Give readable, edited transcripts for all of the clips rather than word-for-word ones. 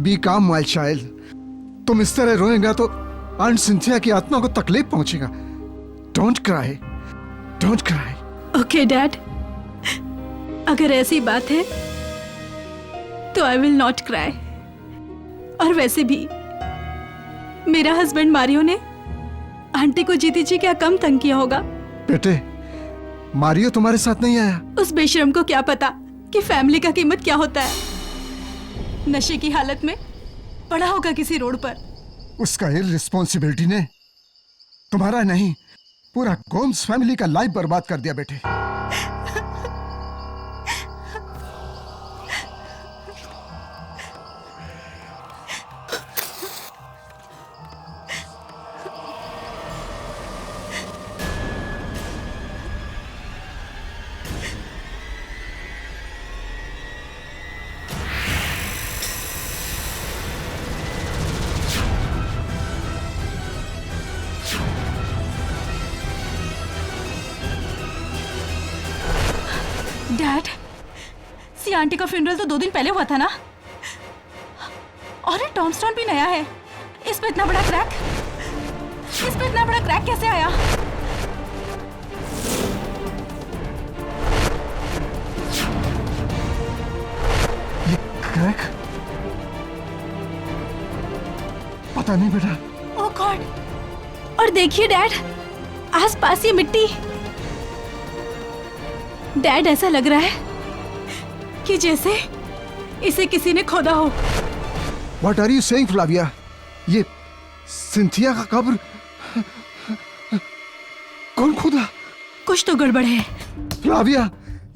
B काम my child. तुम इस तरह रोएगा तो आंट सिंथिया की आत्मा को तकलीफ पहुंचेगा। Don't cry, don't cry. Okay dad, अगर ऐसी बात है तो आई विल नॉट क्राई। और वैसे भी मेरा हस्बैंड मारियो ने आंटी को जीती जी क्या कम तंग किया होगा। बेटे, मारियो तुम्हारे साथ नहीं आया? उस बेशरम को क्या पता कि फैमिली का कीमत क्या होता है। नशे की हालत में पड़ा होगा किसी रोड पर। उसका इररिस्पॉन्सिबिलिटी ने तुम्हारा नहीं, पूरा गोम्स फैमिली का लाइफ बर्बाद कर दिया बेटे। डैड, सी आंटी का फ्यूनरल तो 2 दिन पहले हुआ था ना। और ये टॉमस्टोन भी नया है। इस पे इतना बड़ा क्रैक, इस पे इतना बड़ा क्रैक कैसे आया? ये क्रैक? पता नहीं बेटा। ओह गॉड! और देखिए डैड, आसपास ये मिट्टी। डैड, ऐसा लग रहा है कि जैसे इसे किसी ने खोदा हो। What are you saying, Flavia? ये सिंथिया का कब्र कौन खोदा? कुछ तो गड़बड़ है। फ्लाविया,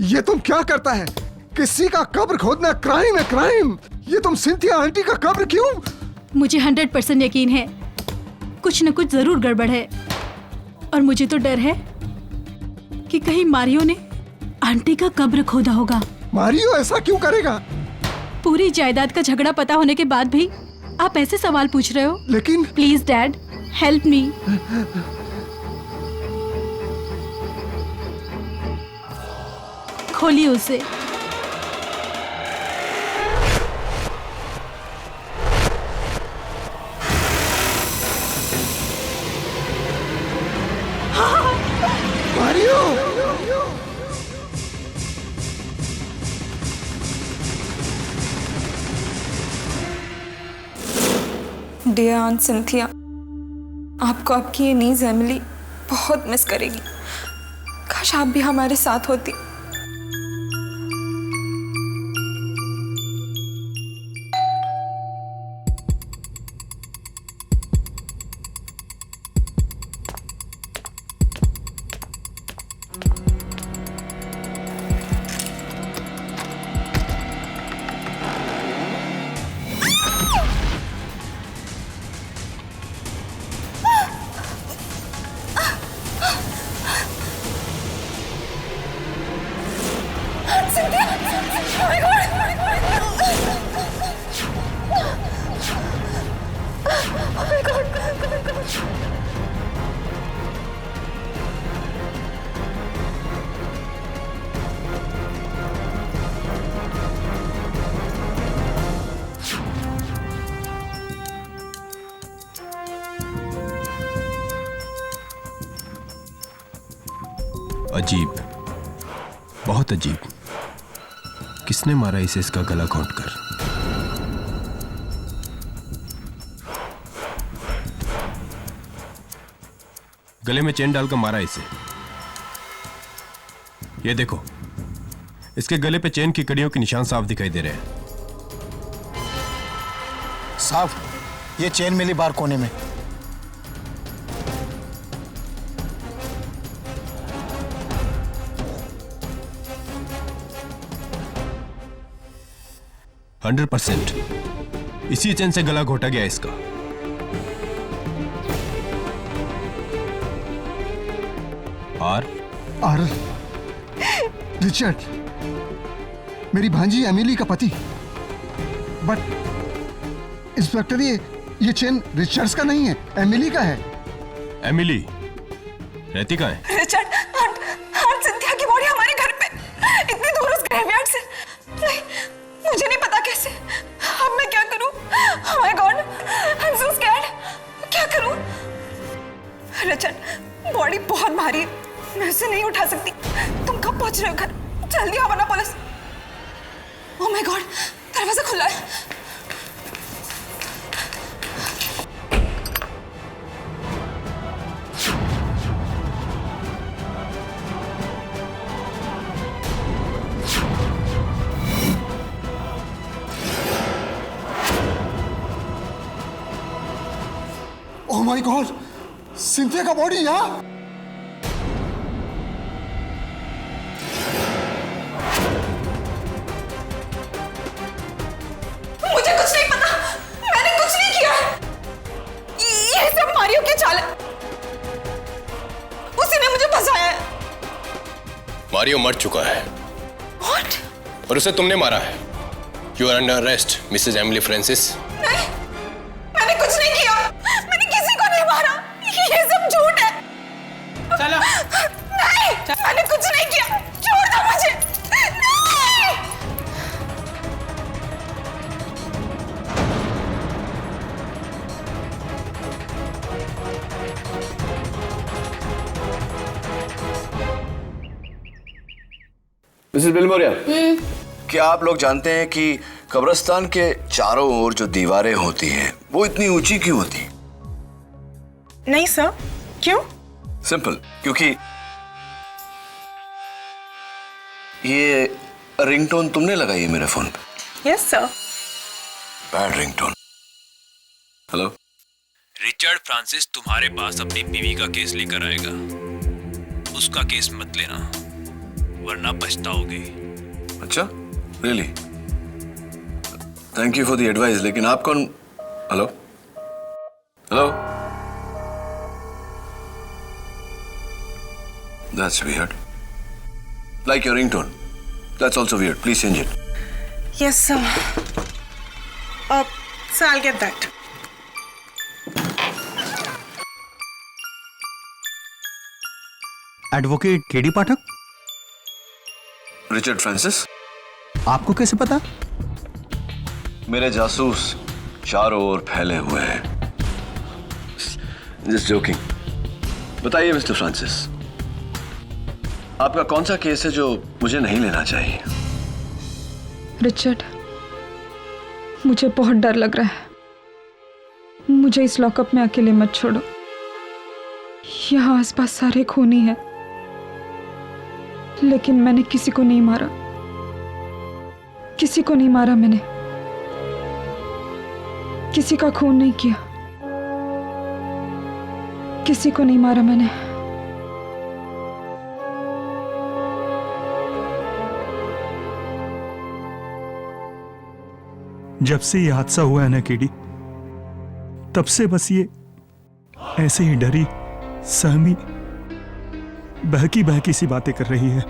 ये तुम क्या करता है? किसी का कब्र खोदना क्राइम है, क्राइम। ये तुम सिंथिया आंटी का कब्र क्यों? मुझे 100% यकीन है कुछ न कुछ जरूर गड़बड़ है। और मुझे तो डर है कि कहीं मारियो ने आंटी का कब्र खोदा होगा। मारियो ऐसा क्यों करेगा? पूरी जायदाद का झगड़ा पता होने के बाद भी आप ऐसे सवाल पूछ रहे हो? लेकिन प्लीज डैड, हेल्प मी। खोलिए उसे। मारियो! डियर आंट सिंथिया, आपको आपकी ये नीज एमिली बहुत मिस करेगी। काश आप भी हमारे साथ होती। अजीब, बहुत अजीब। किसने मारा इसे इसका गला घोंटकर? गले में चेन डालकर मारा इसे। ये देखो, इसके गले पे चेन की कड़ियों के निशान साफ दिखाई दे रहे हैं। साफ? ये चेन मिली बार कोने में। हंड्रेड 100% इसी चेन से गला घोटा गया इसका। और रिचर्ड, मेरी भांजी एमिली का पति। बट इंस्पेक्टर, ये चेन रिचर्ड्स का नहीं है, एमिली का है। एमिली रहती कहाँ है? रिचर्ड, आंट सिंथिया की बॉडी हमारे घर पे, इतनी दूर उस ग्रेवयार्ड से। नहीं, मुझे नहीं पता कैसे। अब मैं क्या करूं? उसे नहीं उठा सकती। तुम कब पहुंच रहे हो घर? जल्दी आओ वरना पुलिस। ओह माय गॉड, दरवाजा खुला है। ओह माय गॉड, सिंथिया का बॉडी यहाँ। मुझे कुछ नहीं पता, मैंने कुछ नहीं किया। ये सब मारियो की चाल है। उसी ने मुझे फंसाया है। मारियो मर चुका है। What? और उसे तुमने मारा है। You are under arrest Mrs Emily Francis. नहीं, मैंने कुछ नहीं किया। मैंने किसी को नहीं मारा। ये सब झूठ है। चलो। नहीं, मैंने कुछ नहीं किया। छोड़ दो मुझे। नहीं। मिसेस बिलमोरिया, क्या आप लोग जानते हैं कि कब्रिस्तान के चारों ओर जो दीवारें होती हैं वो इतनी ऊंची क्यों होती? नहीं सर, क्यों? सिंपल, क्योंकि ये रिंगटोन तुमने लगाई है मेरे फोन पे। Yes sir. Bad ringtone. Hello, Richard Francis तुम्हारे पास अपनी बीवी का केस लेकर आएगा। उसका केस मत लेना, वरना पछताओगे। अच्छा, really? Thank you for the advice. लेकिन आप कौन? Hello hello, that's weird. Like your ringtone, that's also weird. Please change it. Yes sir. Sir, I'll get that. Advocate KD Pathak, Richard Francis. आपको कैसे पता? मेरे जासूस चारों ओर फैले हुए हैं। Just joking. बताइए मिस्टर फ्रांसिस, आपका कौन सा केस है जो मुझे नहीं लेना चाहिए? रिचर्ड, मुझे बहुत डर लग रहा है। मुझे इस लॉकअप में अकेले मत छोड़ो। यहाँ आसपास सारे खूनी हैं, लेकिन मैंने किसी को नहीं मारा। किसी को नहीं मारा मैंने। किसी का खून नहीं किया। किसी को नहीं मारा मैंने। जब से ये हादसा हुआ है ना केडी, तब से बस ये ऐसे ही डरी, सहमी, बहकी बहकी सी बातें कर रही है।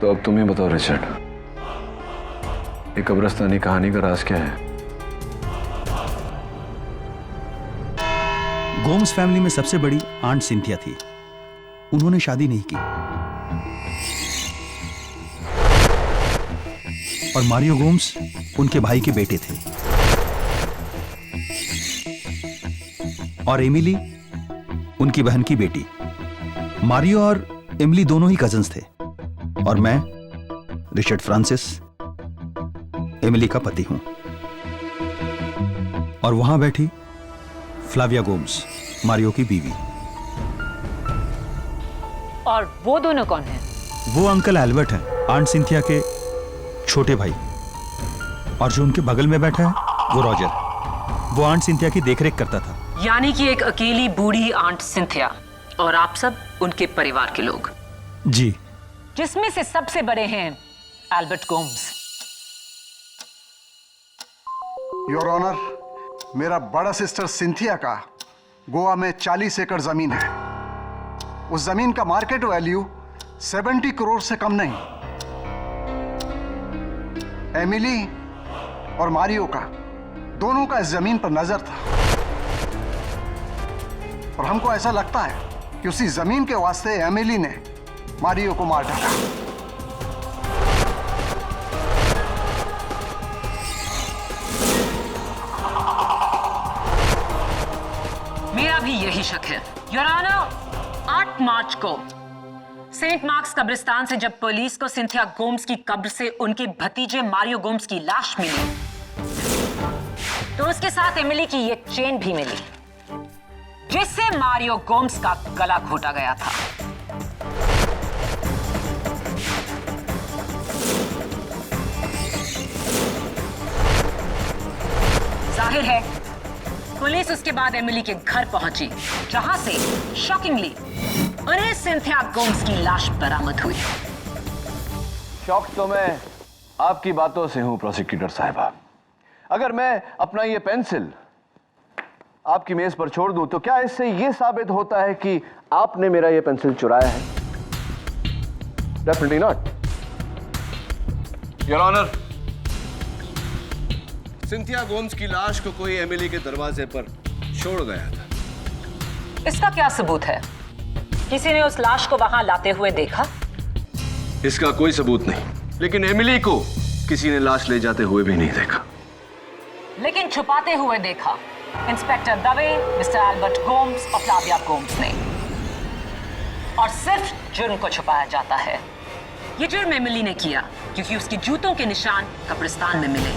तो अब तुम ही बताओ रिचर्ड, ये कब्रिस्तानी कहानी का राज क्या है? गोम्स फैमिली में सबसे बड़ी आंट सिंथिया थी। उन्होंने शादी नहीं की और मारियो गोम्स उनके भाई के बेटे थे। और एमिली उनकी बहन की बेटी। मारियो और एमिली दोनों ही कजिन्स थे और मैं रिचर्ड फ्रांसिस एमिली का पति हूं। और वहां बैठी फ्लाविया गोम्स, मारियो की बीवी। और वो दोनों कौन हैं? वो अंकल एल्बर्ट हैं, आंट सिंथिया के छोटे भाई। और जो उनके बगल में बैठा है वो रॉजर। वो आंट सिंथिया की देखरेख करता था। यानी कि एक अकेली बूढ़ी आंट सिंथिया और आप सब उनके परिवार के लोग। जी। जिसमें से सबसे बड़े हैं एल्बर्ट गोम्स। योर ऑनर, मेरा बड़ा सिस्टर सिंथिया का गोवा में 40 एकड़ जमीन है। उस जमीन का मार्केट वैल्यू 70 करोड़ से कम नहीं। एमिली और मारियो का दोनों का इस जमीन पर नजर था और हमको ऐसा लगता है कि उसी जमीन के वास्ते एमिली ने मारियो को मार डाला। मेरा भी यही शक है योर ऑनर। 8 मार्च को सेंट मार्क्स कब्रिस्तान से जब पुलिस को सिंथिया गोम्स की कब्र से उनके भतीजे मारियो गोम्स की लाश मिली, तो उसके साथ एमिली की ये चेन भी मिली, जिससे मारियो गोम्स का गला घोटा गया था। जाहिर है पुलिस उसके बाद एमिली के घर पहुंची, जहां से शॉकिंगली उन्हें सिंथिया गोम्स की लाश बरामद हुई। शॉक तो मैं आपकी बातों से हूं प्रोसिक्यूटर साहिबा। अगर मैं अपना ये पेंसिल आपकी मेज पर छोड़ दूं तो क्या इससे यह साबित होता है कि आपने मेरा ये पेंसिल चुराया है? Definitely not, your honour. Cynthia Gomes की लाश को कोई एमिली के दरवाजे पर छोड़ गया था। इसका क्या सबूत है? किसी ने उस लाश को वहां लाते हुए देखा? इसका कोई सबूत नहीं, लेकिन एमिली को किसी ने लाश ले जाते हुए भी नहीं देखा। लेकिन छुपाते हुए देखा inspector Dave, mister Albert Gomes और फ्लाविया गोम्स ने। और सिर्फ जुर्म को छुपाया जाता है। ये जुर्म एमिली ने किया क्योंकि उसके जूतों के निशान कब्रिस्तान में मिले।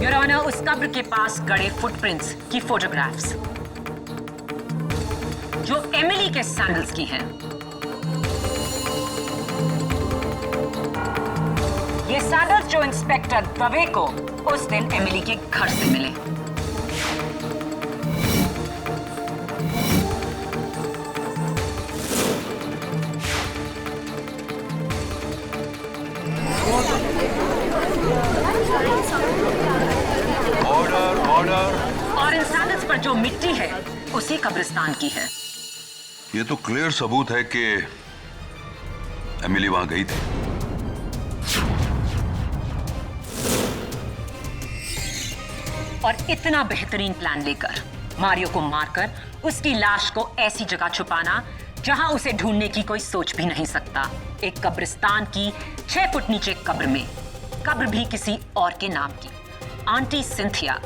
योर ऑनर, उस कब्र के पास गड़े फुटप्रिंट्स की फोटोग्राफ्स जो एमिली के सैंडल्स की हैं। ये सैंडल्स जो इंस्पेक्टर दवे को उस दिन एमिली के घर से मिले। Order, order. और इन सैंडल्स पर जो मिट्टी है उसी कब्रिस्तान की है। ये तो क्लियर सबूत है कि एमिली वहां गई थी। और इतना बेहतरीन प्लान लेकर मारियो को मारकर उसकी लाश को ऐसी जगह छुपाना जहां उसे ढूंढने की कोई सोच भी नहीं सकता। एक कब्रिस्तान की 6 फुट नीचे कब्र में, कब्र भी किसी और के नाम की, आंटी सिंथिया,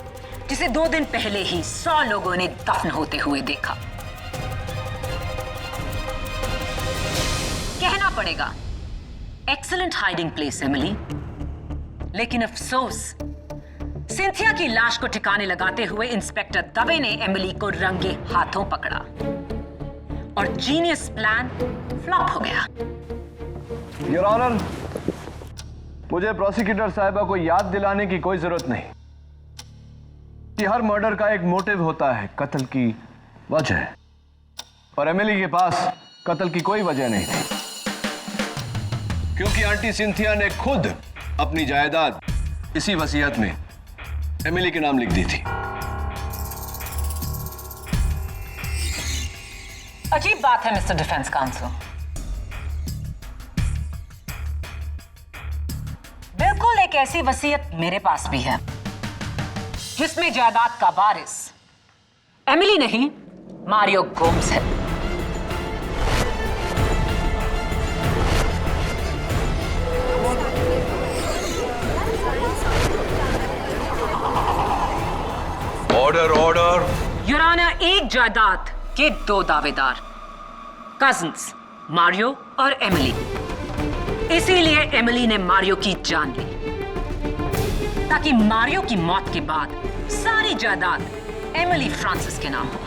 जिसे 2 दिन पहले ही 100 लोगों ने दफन होते हुए देखा। कहना पड़ेगा एक्सीलेंट हाइडिंग प्लेस एमिली, लेकिन अफसोस सिंथिया की लाश को ठिकाने लगाते हुए इंस्पेक्टर दवे ने एमिली को रंगे हाथों पकड़ा और जीनियस प्लान फ्लॉप हो गया। योर ऑनर, मुझे प्रोसिक्यूटर साहिबा को याद दिलाने की कोई जरूरत नहीं कि हर मर्डर का एक मोटिव होता है, कत्ल की वजह। और एमिली के पास कत्ल की कोई वजह नहीं थी, क्योंकि आंटी सिंथिया ने खुद अपनी जायदाद इसी वसीयत में एमिली के नाम लिख दी थी। अजीब बात है मिस्टर डिफेंस काउंसिल। बिल्कुल एक ऐसी वसीयत मेरे पास भी है जिसमें जायदाद का वारिस एमिली नहीं, मारियो गोम्स है। Order, order. योर ऑनर, एक जायदाद के 2 दावेदार, कजिन्स मारियो और एमिली। इसीलिए एमिली ने मारियो की जान ली, ताकि मारियो की मौत के बाद सारी जायदाद एमिली फ्रांसिस के नाम हो।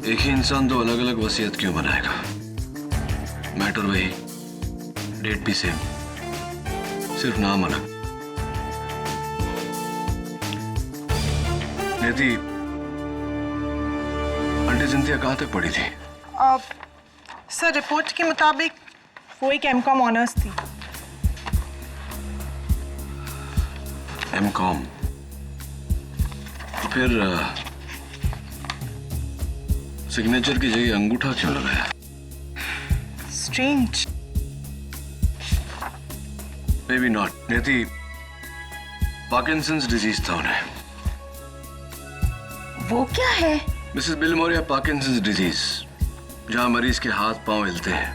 एक ही इंसान 2 अलग अलग वसीयत क्यों बनाएगा? मैटर वही, डेट भी सेम, सिर्फ नाम अलग। नेती, आंटी सिंथिया कहां तक पढ़ी थी? सर, रिपोर्ट के मुताबिक वो एक एमकॉम ऑनर्स थी। M.Com, तो फिर सिग्नेचर की जगह अंगूठा क्यों लगाया? Strange. Maybe not. नियति, पार्किंसंस डिजीज था उन्हें। वो क्या है? मिसेस बिलमोरिया, पार्किंसंस डिजीज, जहां मरीज के हाथ पांव हिलते हैं,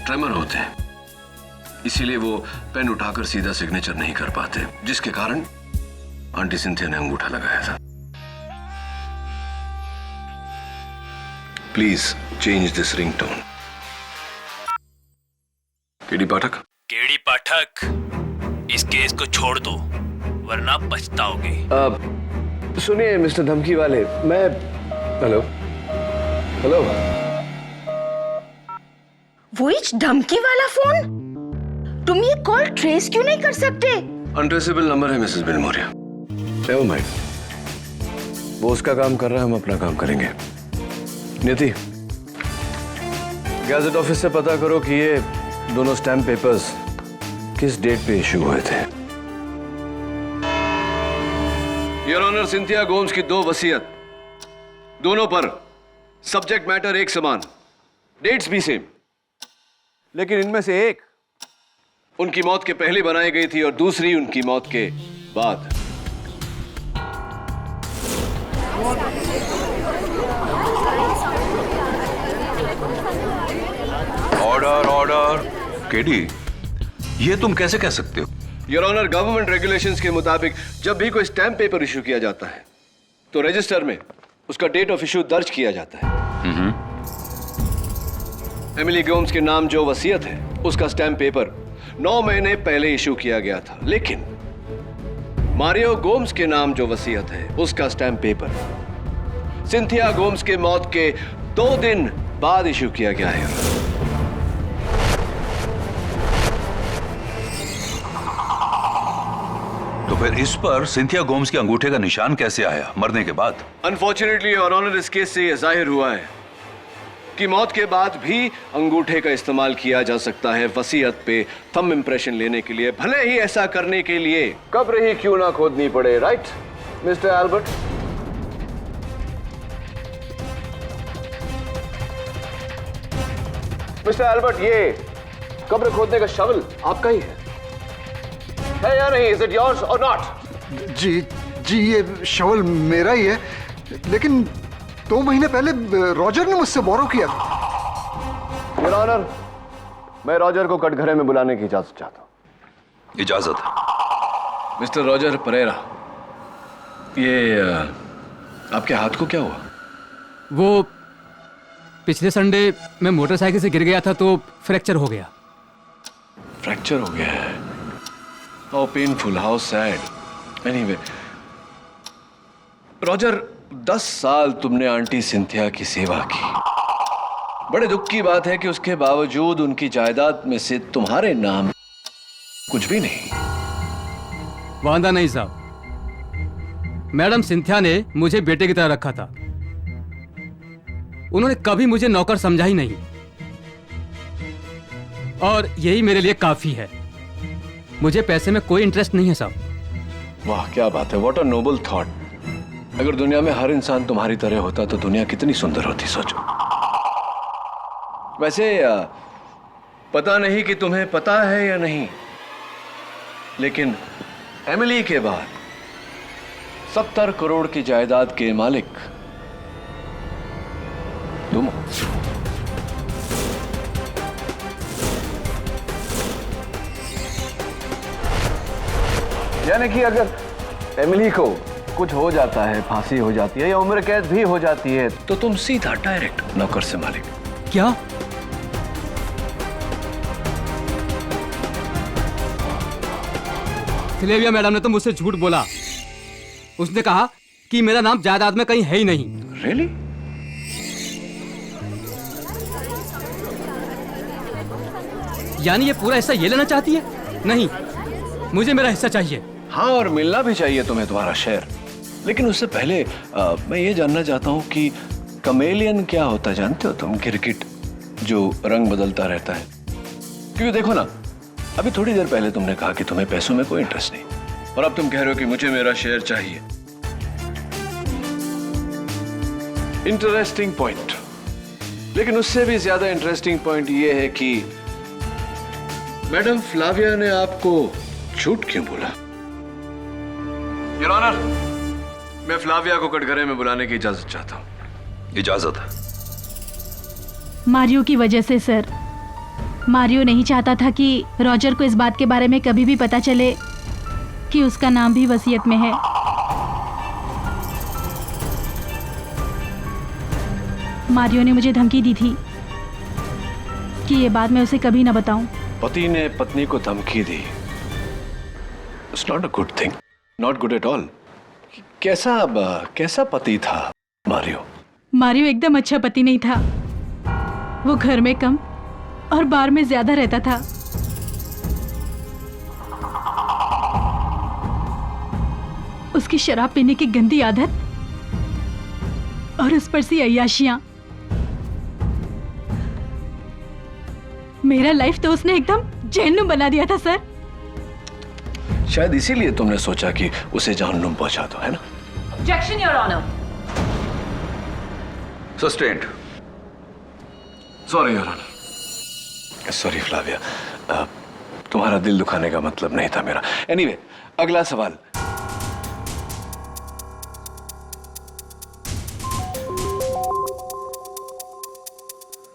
ट्रेमर होते हैं, इसीलिए वो पेन उठाकर सीधा सिग्नेचर नहीं कर पाते, जिसके कारण आंटी सिंथिया ने अंगूठा लगाया था। Please change this ringtone. KD Pathak. KD Pathak, इस केस को छोड़ दो वरना पछताओगे। सुनिए मिस्टर धमकी वाले, मैं हेलो हेलो वो इच धमकी वाला फोन? तुम ये कॉल ट्रेस क्यों नहीं कर सकते? अनट्रेसेबल नंबर है मिसेस बिलमोरिया। नेवर माइंड, वो उसका काम कर रहा है, हम अपना काम करेंगे। नियति, गैजेट ऑफिस से पता करो कि ये दोनों स्टैम्प पेपर्स किस डेट पे इशू हुए थे। योर ऑनर, सिंथिया गोम्स की 2 वसीयत, दोनों पर सब्जेक्ट मैटर एक समान, डेट्स भी सेम, लेकिन इनमें से एक उनकी मौत के पहले बनाई गई थी और दूसरी उनकी मौत के बाद। Order order. केडी, ये तुम कैसे कह सकते हो? योर ऑनर, गवर्नमेंट रेगुलेशंस के मुताबिक जब भी कोई स्टैम्प पेपर इशू किया जाता है तो रजिस्टर में उसका डेट ऑफ इशू दर्ज किया जाता है। एमिली गोम्स के नाम जो वसीयत है उसका स्टैम्प पेपर 9 महीने पहले इशू किया गया था, लेकिन मारियो गोम्स के नाम जो वसीयत है उसका स्टैम्प पेपर सिंथिया गोम्स के मौत के 2 दिन बाद इशू किया गया है। तो फिर इस पर सिंथिया गोम्स के अंगूठे का निशान कैसे आया मरने के बाद? अनफॉर्चुनेटली योर ऑनर, इस केस से यह जाहिर हुआ है कि मौत के बाद भी अंगूठे का इस्तेमाल किया जा सकता है वसीयत पे थंब इंप्रेशन लेने के लिए, भले ही ऐसा करने के लिए कब्र ही क्यों ना खोदनी पड़े। Right mister Albert? Mister Albert, ये कब्र खोदने का शवल आपका ही है या नहीं? इज इट योर्स और नॉट? जी, ये शवल मेरा ही है, लेकिन 2 महीने पहले रॉजर ने मुझसे बोरो किया था। योर ऑनर, मैं रॉजर को कटघरे में बुलाने की इजाजत चाहता हूं। इजाजत। मिस्टर रॉजर परेरा, ये आपके हाथ को क्या हुआ? वो पिछले संडे मैं मोटरसाइकिल से गिर गया था तो फ्रैक्चर हो गया। फ्रैक्चर हो गया है? How painful, how sad. Anyway Roger, 10 साल तुमने आंटी सिंथिया की सेवा की। बड़े दुख की बात है कि उसके बावजूद उनकी जायदाद में से तुम्हारे नाम कुछ भी नहीं। वांदा नहीं साहब, मैडम सिंथिया ने मुझे बेटे की तरह रखा था। उन्होंने कभी मुझे नौकर समझा ही नहीं, और यही मेरे लिए काफी है। मुझे पैसे में कोई इंटरेस्ट नहीं है साहब। वाह, क्या बात है, व्हाट अ नोबल थॉट। अगर दुनिया में हर इंसान तुम्हारी तरह होता तो दुनिया कितनी सुंदर होती, सोचो। वैसे पता नहीं कि तुम्हें पता है या नहीं, लेकिन एमिली के बाद 70 करोड़ की जायदाद के मालिक तुम। यानी कि अगर एमिली को कुछ हो जाता है, फांसी हो जाती है या उम्र कैद भी हो जाती है, तो तुम सीधा डायरेक्ट नौकर से मालिक। क्या? सिलेविया मैडम ने तो मुझसे झूठ बोला। उसने कहा कि मेरा नाम जायदाद में कहीं है ही नहीं। Really? यानी ये पूरा हिस्सा ये लेना चाहती है? नहीं, मुझे मेरा हिस्सा चाहिए। हाँ, और मिलना भी चाहिए तुम्हें तुम्हारा शेयर। लेकिन उससे पहले मैं ये जानना चाहता हूँ कि कमेलियन क्या होता है, जानते हो तुम? गिरगिट जो रंग बदलता रहता है। क्योंकि देखो ना, अभी थोड़ी देर पहले तुमने कहा कि तुम्हें पैसों में कोई इंटरेस्ट नहीं, और अब तुम कह रहे हो कि मुझे मेरा शेयर चाहिए। इंटरेस्टिंग पॉइंट, लेकिन उससे भी ज्यादा इंटरेस्टिंग पॉइंट यह है कि मैडम फ्लाविया ने आपको झूठ क्यों बोला? योर ऑनर, मैं फ्लाविया को कटघरे में बुलाने की इजाजत चाहता हूं। इजाजत? मारियो की वजह से सर। मारियो नहीं चाहता था कि रॉजर को इस बात के बारे में कभी भी पता चले कि उसका नाम भी वसीयत में है। मारियो ने मुझे धमकी दी थी कि ये बात मैं उसे कभी ना बताऊं। पति ने पत्नी को धमकी दी। It's not a good thing, not good at all. कैसा पति था मारियो? मारियो एकदम अच्छा पति नहीं था। वो घर में कम और बार में ज्यादा रहता था। उसकी शराब पीने की गंदी आदत और उस पर सी अय्याशियां। मेरा लाइफ तो उसने एकदम जहन्नुम बना दिया था सर। शायद इसीलिए तुमने सोचा कि उसे जहन्नुम पहुंचा दो, है ना? Objection your honour. Sustained. Sorry your honour. Sorry Flavia, तुम्हारा दिल दुखाने का मतलब नहीं था मेरा। एनीवे, अगला सवाल।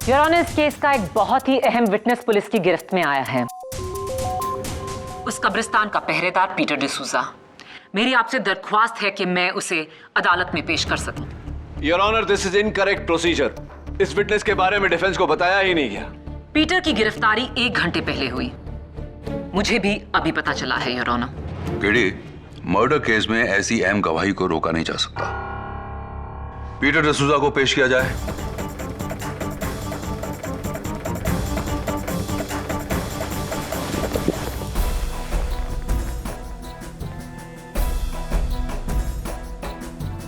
योर ऑनर, इस केस का एक बहुत ही अहम विटनेस पुलिस की गिरफ्त में आया है। उस कब्रिस्तान का पहरेदार पीटर डिसूजा। मेरी आपसे दरख्वास्त है कि मैं उसे अदालत में पेश कर सकूं। Your honour, this is incorrect procedure. इस विटनेस के बारे में डिफेंस को बताया ही नहीं गया। पीटर की गिरफ्तारी 1 घंटे पहले हुई। मुझे भी अभी पता चला है your honour. KD, murder case में ऐसी अहम गवाही को रोका नहीं जा सकता। पीटर डिसूजा को पेश किया जाए।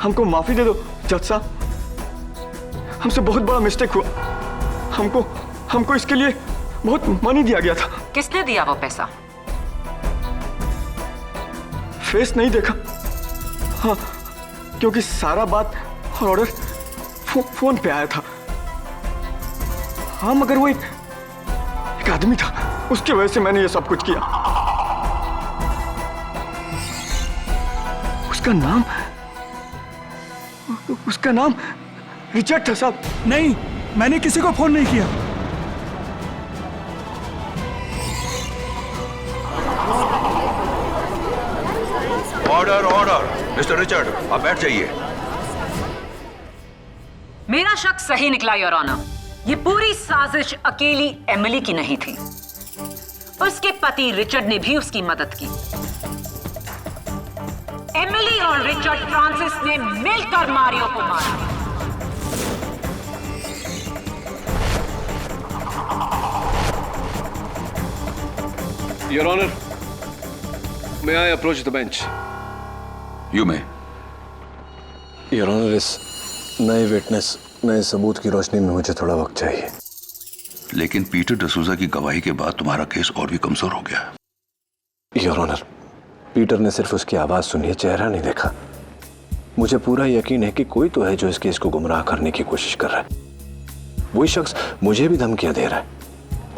हमको माफी दे दो जज साहब, हमसे बहुत बड़ा मिस्टेक हुआ। हमको इसके लिए बहुत मनी दिया गया था। किसने दिया वो पैसा? फेस नहीं देखा। हाँ, क्योंकि सारा बात और ऑर्डर फोन पे आया था। हाँ, मगर वो एक आदमी था, उसकी वजह से मैंने ये सब कुछ किया। उसका नाम रिचर्ड था साहब। नहीं, मैंने किसी को फोन नहीं किया। Order order. मिस्टर रिचर्ड, आप बैठ जाइए। मेरा शक सही निकला योर ऑनर। ये पूरी साजिश अकेली एमिली की नहीं थी। उसके पति रिचर्ड ने भी उसकी मदद की। एमिली और रिचर्ड फ्रांसिस ने मिलकर मारियो को मारा। Your honour, may I approach the bench? You may. Your honour, इस नए विटनेस, नए सबूत की रोशनी में मुझे थोड़ा वक्त चाहिए। लेकिन पीटर डिसूजा की गवाही के बाद तुम्हारा केस और भी कमजोर हो गया। योर ऑनर, पीटर ने सिर्फ उसकी आवाज सुनी है, चेहरा नहीं देखा। मुझे पूरा यकीन है कि कोई तो है जो इस केस को गुमराह करने की कोशिश कर रहा है। वही शख्स मुझे भी धमकियां दे रहा है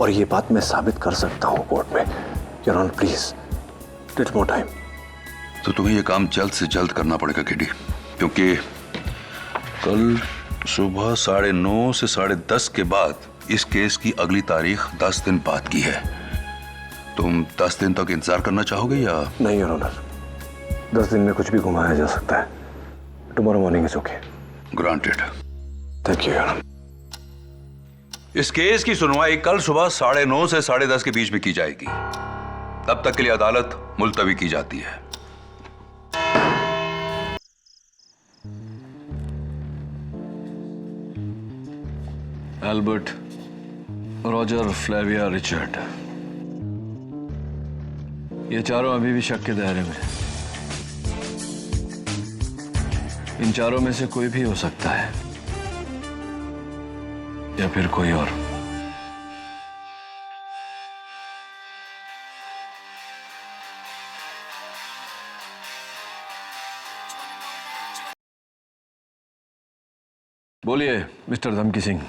और ये बात मैं साबित कर सकता हूं कोर्ट में। Your honour, please take more time. तो तुम्हें यह काम जल्द से जल्द करना पड़ेगा केडी, क्योंकि कल सुबह 9:30 से 10:30 के बाद इस केस की अगली तारीख 10 दिन बाद की है। तुम 10 दिन तक इंतजार करना चाहोगे या? नहीं योर ऑनर, 10 दिन में कुछ भी घुमाया जा सकता है। Tomorrow morning is okay. Granted. Thank you your honour. इस केस की सुनवाई कल सुबह 9:30 से 10:30 के बीच में की जाएगी। तब तक के लिए अदालत मुलतवी की जाती है। एल्बर्ट, रॉजर, फ्लेविया, रिचर्ड, ये चारों अभी भी शक के दायरे में। इन चारों में से कोई भी हो सकता है या फिर कोई और। बोलिए मिस्टर धमकी सिंह।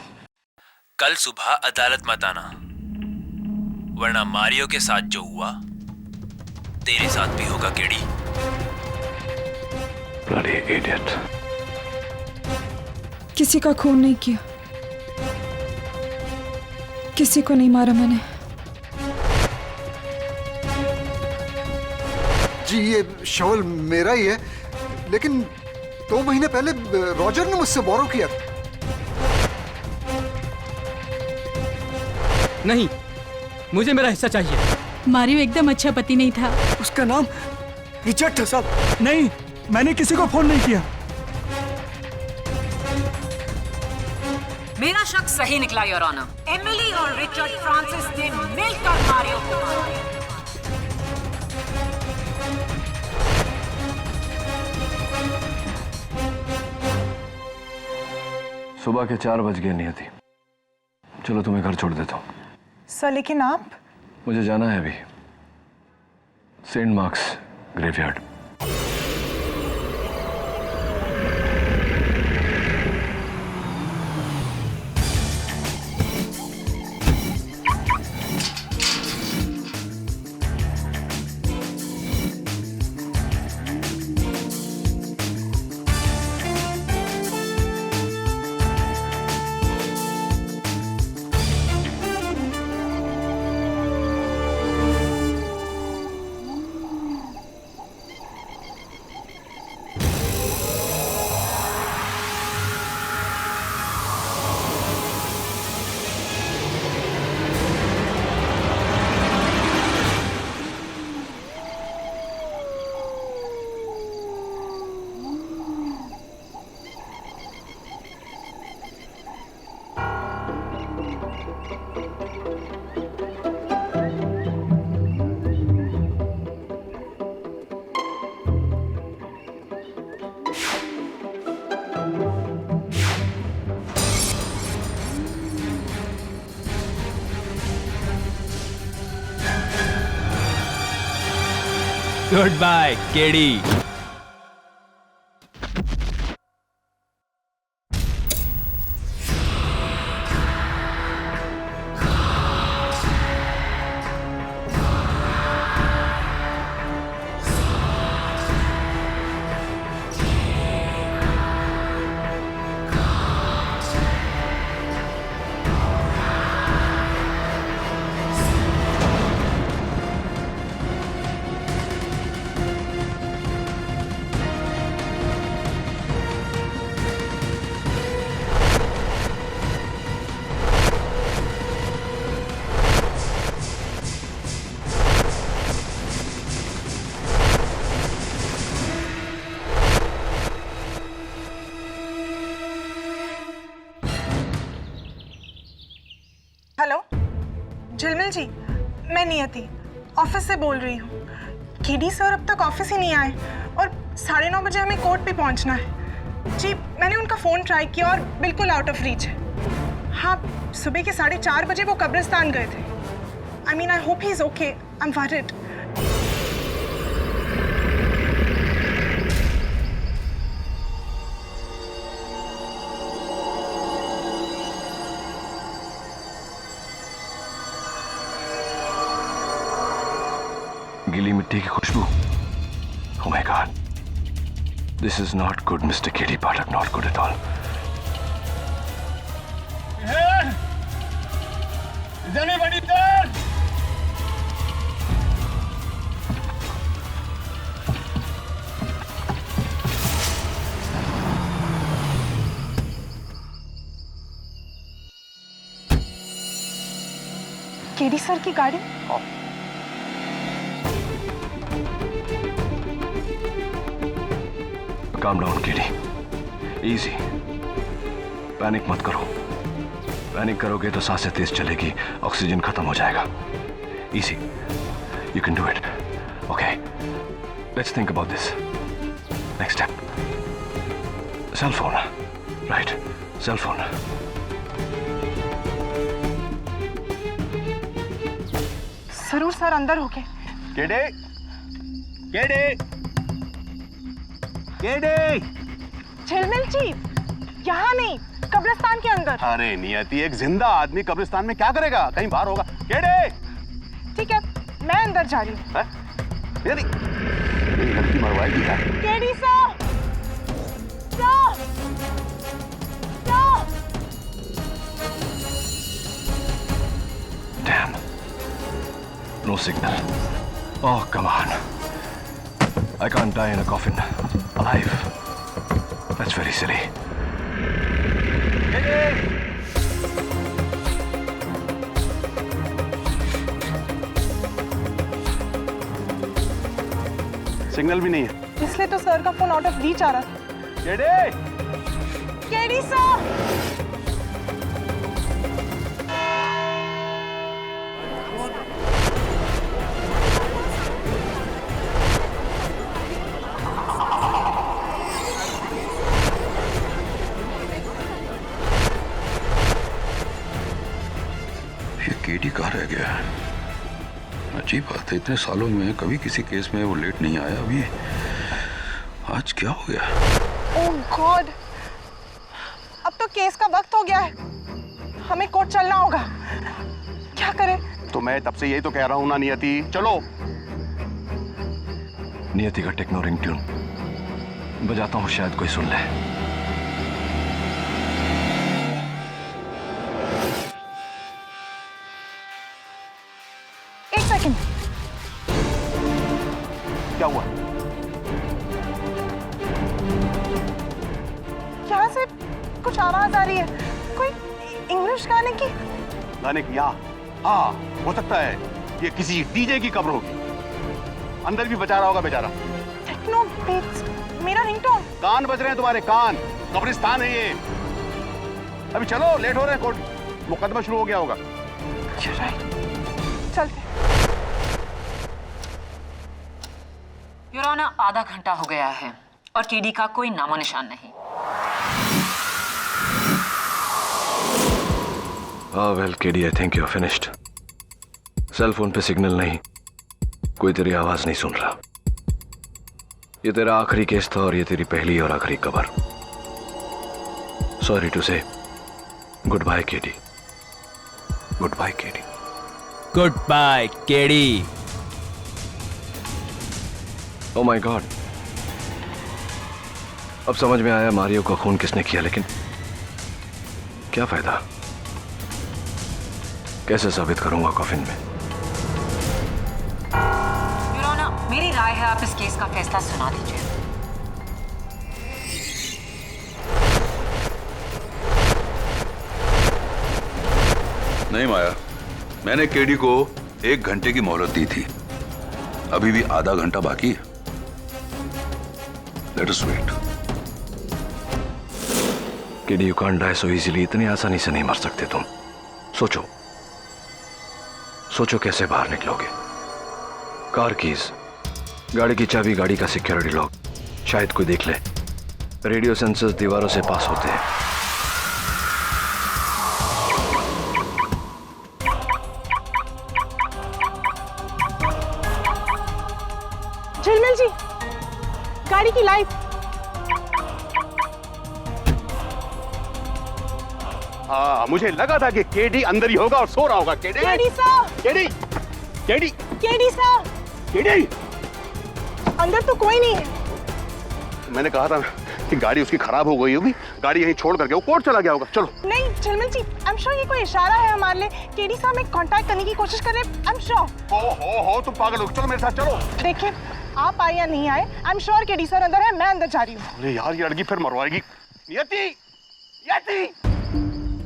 कल सुबह अदालत मत आना, वरना मारियो के साथ जो हुआ तेरे साथ भी होगा केडी। Bloody idiot। किसी का खून नहीं किया, किसी को नहीं मारा मैंने। जी ये शवल मेरा ही है, लेकिन 2 महीने पहले रॉजर ने मुझसे बोरो किया। नहीं, मुझे मेरा हिस्सा चाहिए। मारियो एकदम अच्छा पति नहीं था। उसका नाम रिचर्ड था साहब। नहीं, मैंने किसी को फोन नहीं किया। मेरा शक सही निकला योर ऑनर। एमिली और रिचर्ड फ्रांसिस ने मिलकर मारियो को मारा। सुबह के 4 बज गए नियति। चलो तुम्हें घर छोड़ देता हूँ। सर लेकिन आप? मुझे जाना है अभी St Mark's graveyard. Good bye KD. Hello Jhilmil ji, मैं नियति ऑफिस से बोल रही हूँ। केडी सर अब तक ऑफिस ही नहीं आए और 9:30 बजे हमें कोर्ट पे पहुँचना है। जी मैंने उनका फ़ोन ट्राई किया और बिल्कुल आउट ऑफ रीच है। हाँ, सुबह के 4:30 बजे वो कब्रिस्तान गए थे। I mean I hope he is okay. I am worried. गीली मिट्टी की खुशबू। Oh my God, this is not good, Mr. K.D. Pathak. Not good at all. Is anybody there? KD sir की गाड़ी। Calm down, K.D. Easy. Panic मत करो। Panic करोगे तो सांसें तेज चलेगी, ऑक्सीजन खत्म हो जाएगा। Easy. You can do it. Okay. Let's think about this. Next step. Cell phone. Right. Cell phone. जरूर सर अंदर हो गए। केडे, केडे, केडे। झिलमिल जी, यहाँ नहीं, कब्रिस्तान के अंदर। अरे नियति, एक जिंदा आदमी कब्रिस्तान में क्या करेगा? कहीं बाहर होगा। केडी! ठीक है, मैं अंदर जा रही हूँ। नियति, मेरी लड़की मरवाएगी यार। KD sir! Sir! Sir! Damn. No signal. Oh, come on. I can't die in a coffin. Alive. That's very silly. Signal भी नहीं है। इसलिए तो सर का फोन आउट ऑफ रीच आ रहा था। केडी! KD sir! ये केडी कहाँ रह गया है? अजीब बात है, इतने सालों में कभी किसी केस में वो लेट नहीं आया। अभी आज क्या हो गया? ओह गॉड, अब तो केस का वक्त हो गया है, हमें कोर्ट चलना होगा। क्या करें? तो मैं तब से यही तो कह रहा हूँ ना नियति, चलो। नियति का टेक्नो रिंग ट्यून बजाता हूँ, शायद कोई सुन ले। एक सेकंड। क्या हुआ? यहाँ से कुछ आवाज आ रही है, कोई इंग्लिश गाने की। गाने की? हाँ, हो सकता है ये किसी डीजे की कब्र होगी। अंदर भी बजा रहा होगा बेचारा। टेक्नो बीट्स, मेरा रिंगटोन। कान बज रहे हैं तुम्हारे कान। कब्रिस्तान है ये। अभी चलो, लेट हो रहे हैं, कोर्ट मुकदमा शुरू हो गया होगा। चलते। योर ऑनर, आधा घंटा हो गया है और केडी का कोई नामो निशान नहीं। Well KD, I think you are finished. Cell phone पे सिग्नल नहीं, कोई तेरी आवाज नहीं सुन रहा। ये तेरा आखिरी केस था और ये तेरी पहली और आखिरी कबर। Sorry to say good bye KD. Good bye KD. Good bye KD. Oh my God, अब समझ में आया मारियो का खून किसने किया, लेकिन क्या फायदा? कैसे साबित करूंगा कॉफिन में? योर ऑनर, मेरी राय है आप इस केस का फैसला सुना दीजिए। नहीं माया, मैंने केडी को 1 घंटे की मोहलत दी थी। अभी भी आधा घंटा बाकी है। Let us wait. KD, you can't die so easily. इतनी आसानी से नहीं मर सकते तुम। सोचो, सोचो कैसे बाहर निकलोगे। कार कीज, गाड़ी की चाबी, गाड़ी का सिक्योरिटी लॉक, शायद कोई देख ले। रेडियो सेंसर्स दीवारों से पास होते हैं। झिलमिल जी, गाड़ी की लाइट। हाँ, मुझे लगा था कि केडी अंदर ही होगा और सो रहा होगा। KD! KD sir! KD! KD! KD sir! KD! अंदर तो कोई नहीं है। मैंने कहा था कि गाड़ी उसकी खराब हो गई होगी, गाड़ी यहीं छोड़ करके वो कोर्ट चला गया होगा। चलो। नहीं झिलमिल जी, आई एम श्योर ये कोई इशारा है हमारे लिए। केडी साहब में कांटेक्ट करने की कोशिश कर रहे हैं। I am sure. हो तुम पागल हो। चलो मेरे साथ चलो। देखिए, आप आए या नहीं आए, I am sure KD sir अंदर है। मैं अंदर जा रही हूँ। अरे यार, ये लड़की फिर मरवाएगी। नियति! नियति!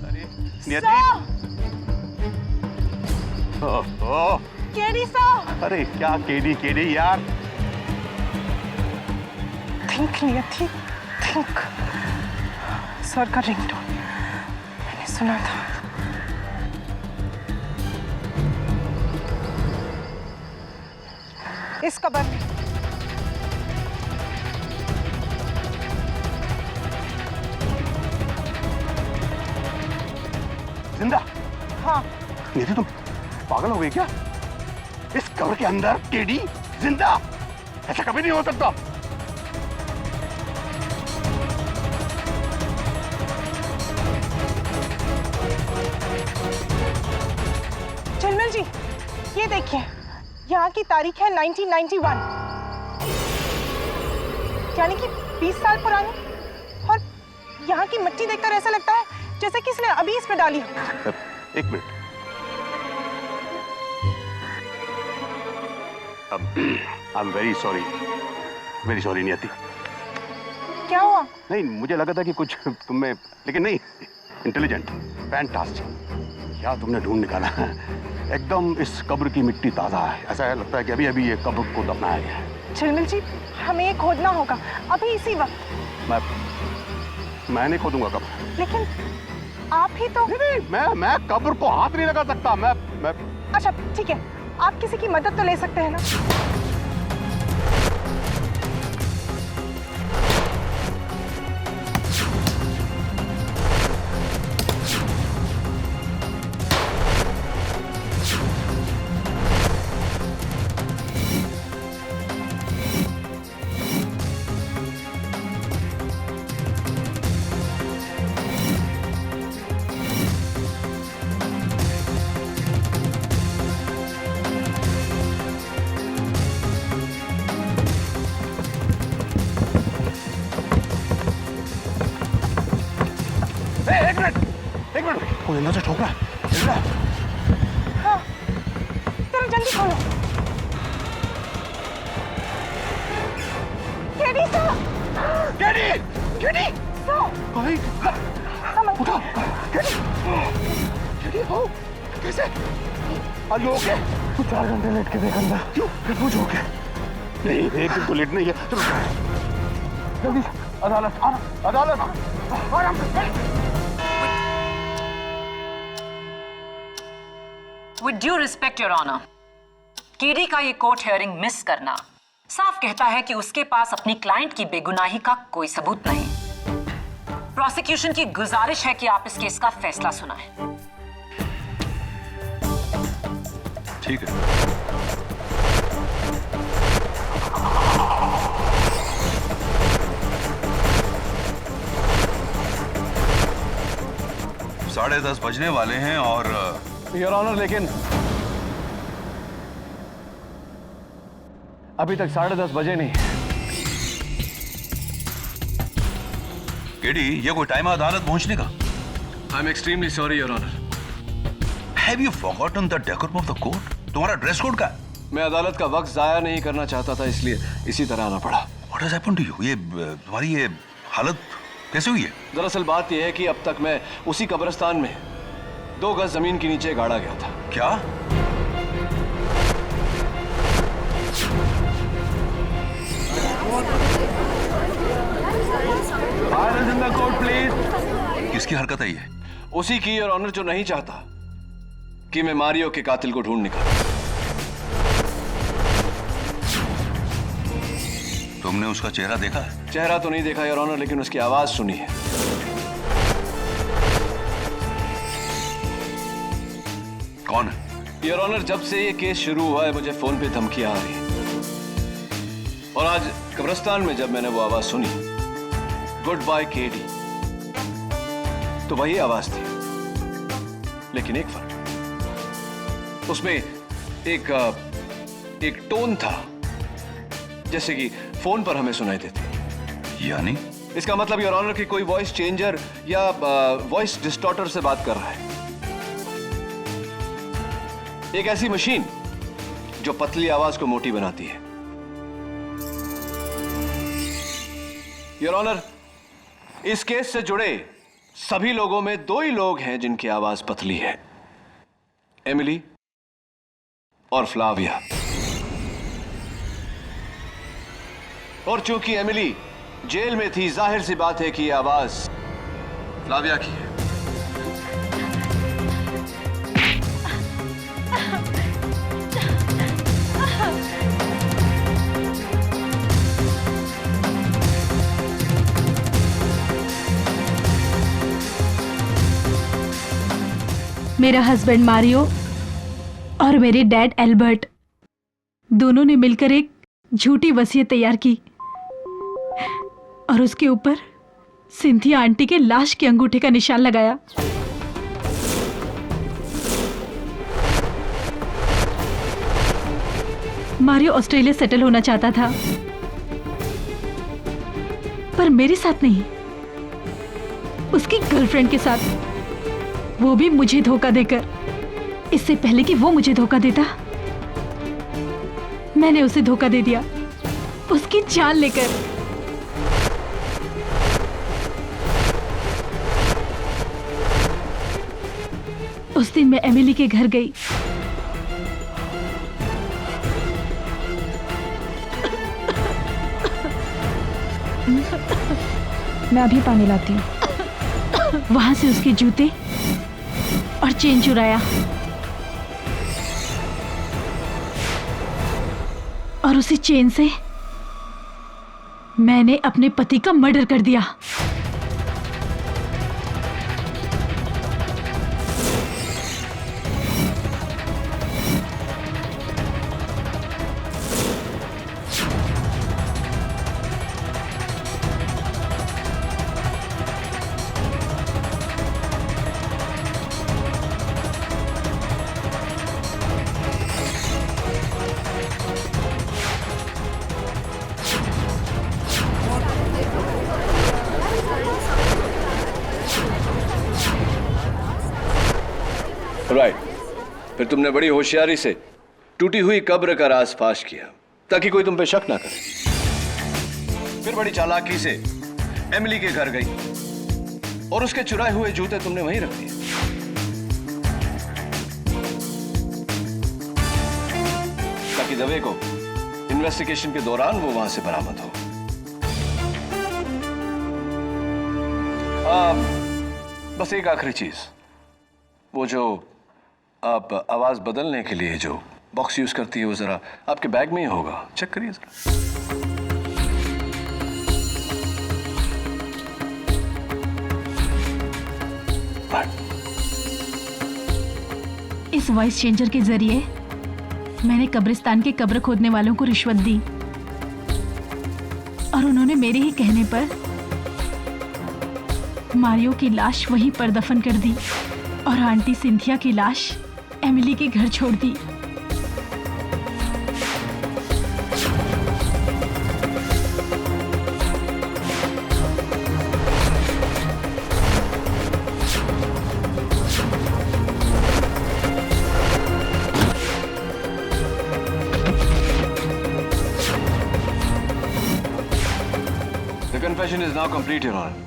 अरे नियति! ओह, केडी सर! अरे क्या केडी केडी यार। थिंक नियति, थिंक। सर का रिंगटोन मैंने सुना था। इस कबर में। जिंदा? हाँ। नियति, तुम पागल हो गई क्या? इस कब्र के अंदर केडी जिंदा? ऐसा कभी नहीं हो सकता। यहाँ की तारीख है 1991, यानी कि 20 साल पुरानी। और यहाँ की मिट्टी देखकर ऐसा लगता है जैसे किसी ने अभी इसमें डाली हो। एक minute, I am very sorry नियति। क्या हुआ? नहीं, मुझे लगा था कि कुछ तुम्हें, लेकिन नहीं, इंटेलिजेंट, फैंटास्टिक। क्या तुमने ढूंढ निकाला। एकदम इस कब्र की मिट्टी ताजा है, ऐसा लगता है कि अभी अभी ये कब्र को दफनाया गया है। झिलमिल जी, हमें ये खोदना होगा अभी इसी वक्त। मैं नहीं खोदूंगा कब्र। लेकिन आप ही तो। नहीं, मैं कब्र को हाथ नहीं लगा सकता। मैं अच्छा ठीक है, आप किसी की मदद तो ले सकते हैं ना। एक मिनट, कोई अंदर से ठोक रहा है। हाँ, चलो जल्दी खोलो। केडी सर, केडी भाई उठा। केडी हो कैसे? Are you okay? तू 4 घंटे लेट के देख अंदर। क्यों? कुछ हो गया? नहीं, एक दिन तो लेट नहीं है। चलो जल्दी, अदालत। With due respect, Your Honor, KD का ये कोर्ट हियरिंग मिस करना साफ कहता है कि उसके पास अपनी क्लाइंट की बेगुनाही का कोई सबूत नहीं। प्रोसिक्यूशन की गुजारिश है कि आप इस केस का फैसला सुनाएं। ठीक है। 10:30 बजने वाले हैं और योर ऑनर, लेकिन अभी तक 10:30 बजे नहीं। केडी, ये कोई टाइम है अदालत पहुंचने का? I am extremely sorry your honour. Have you forgotten the decorum of the court? तुम्हारा ड्रेस कोड का है? मैं अदालत का वक्त जाया नहीं करना चाहता था, इसलिए इसी तरह आना पड़ा। What has happened to you? ये तुम्हारी ये हालत कैसे हुई है? दरअसल बात यह है कि अब तक मैं उसी कब्रिस्तान में 2 गज जमीन के नीचे गाड़ा गया था। क्या? Court please. किसकी हरकत है ये? उसी की योर ऑनर, जो नहीं चाहता कि मैं मारियो के कातिल को ढूंढ निकालूं। तुमने उसका चेहरा देखा है? चेहरा तो नहीं देखा योर ऑनर, लेकिन उसकी आवाज सुनी है। कौन है? योर ऑनर, जब से ये केस शुरू हुआ है मुझे फोन पे धमकियां आ रही हैं। और आज कब्रिस्तान में जब मैंने वो आवाज सुनी, गुड बाय केडी, तो वही आवाज थी, लेकिन एक फर्क, उसमें एक टोन था जैसे कि फोन पर हमें सुनाई देती। यानी? इसका मतलब योर ऑनर कि कोई वॉइस चेंजर या वॉइस डिस्टॉर्टर से बात कर रहा है। एक ऐसी मशीन जो पतली आवाज को मोटी बनाती है। योर ऑनर, इस केस से जुड़े सभी लोगों में 2 ही लोग हैं जिनकी आवाज पतली है, एमिली और फ्लाविया। और चूंकि एमिली जेल में थी, जाहिर सी बात है कि यह आवाज फ्लाविया की है। मेरा हस्बैंड मारियो और मेरे डैड एल्बर्ट दोनों ने मिलकर एक झूठी वसीयत तैयार की और उसके ऊपर सिंथिया आंटी के लाश के अंगूठे का निशान लगाया। मारियो ऑस्ट्रेलिया सेटल होना चाहता था, पर मेरे साथ नहीं, उसकी गर्लफ्रेंड के साथ, वो भी मुझे धोखा देकर। इससे पहले कि वो मुझे धोखा देता, मैंने उसे धोखा दे दिया, उसकी जान लेकर। उस दिन मैं एमिली के घर गई। मैं अभी पानी लाती हूँ। वहां से उसके जूते और चेन चुराया और उसी चेन से मैंने अपने पति का मर्डर कर दिया। राइट। फिर तुमने बड़ी होशियारी से टूटी हुई कब्र का राज फाश किया ताकि कोई तुम पे शक ना करे। फिर बड़ी चालाकी से एमिली के घर गई और उसके चुराए हुए जूते तुमने वहीं रख दिए ताकि दवे को इन्वेस्टिगेशन के दौरान वो वहां से बरामद हो। बस एक आखिरी चीज, वो जो आप आवाज बदलने के लिए जो बॉक्स यूज करती है वो जरा आपके बैग में ही होगा, चेक करिए जरा। इस वॉइस चेंजर के जरिए मैंने कब्रिस्तान के कब्र खोदने वालों को रिश्वत दी और उन्होंने मेरे ही कहने पर मारियो की लाश वहीं पर दफन कर दी और आंटी सिंथिया की लाश एमिली के घर छोड़ दी। The confession is now complete, Your Honor.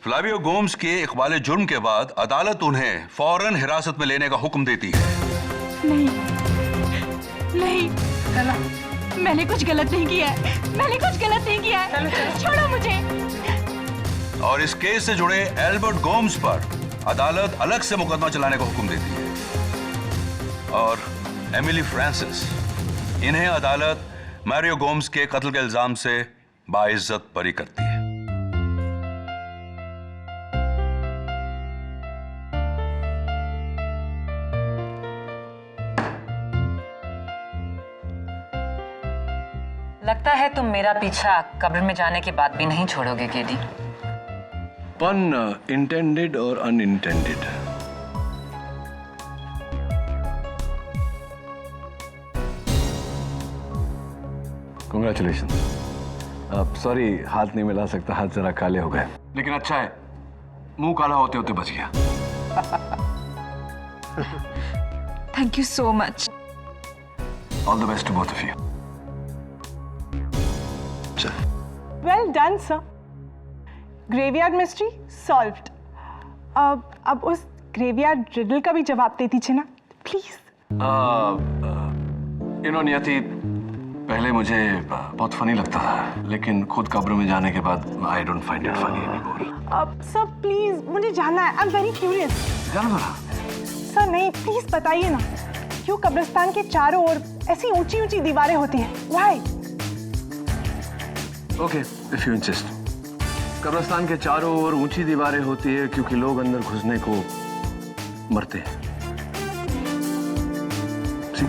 Flavio Gomes के इकबाल जुर्म के बाद अदालत उन्हें फौरन हिरासत में लेने का हुक्म देती है। नहीं, मैंने कुछ गलत नहीं किया है, मैंने कुछ गलत नहीं किया है, छोड़ो मुझे। और इस केस से जुड़े एल्बर्ट गोम्स पर अदालत अलग से मुकदमा चलाने का हुक्म देती है और एमिली फ्रांसिस, इन्हें अदालत मारियो गोम्स के कत्ल के इल्जाम से बाइज्जत बरी करती है। लगता है तुम मेरा पीछा कब्र में जाने के बाद भी नहीं छोड़ोगे केडी। पन इंटेंडेड और अनइंटेंडेड। कांग्रेचुलेशन। सॉरी हाथ नहीं मिला सकता, हाथ जरा काले हो गए, लेकिन अच्छा है मुंह काला होते होते बच गया। Thank you so much. All the best to both of you. Well done sir, graveyard mystery solved. अब उस ग्रेवयार्ड रिडल का भी जवाब दे दीजिए ना प्लीज। नियति, पहले मुझे बहुत फनी लगता था, लेकिन खुद कब्र में जाने के बाद I don't find it funny anymore. Sir please, मुझे जानना है, आई एम वेरी क्यूरियस। जानो जरा। सर नहीं, प्लीज बताइए ना, क्यों कब्रिस्तान के चारों ओर ऐसी ऊंची ऊंची दीवारें होती हैं? Why? Okay, if you insist. कब्रिस्तान के चारों ओर ऊंची दीवारें होती है क्योंकि लोग अंदर घुसने को मरते हैं। See,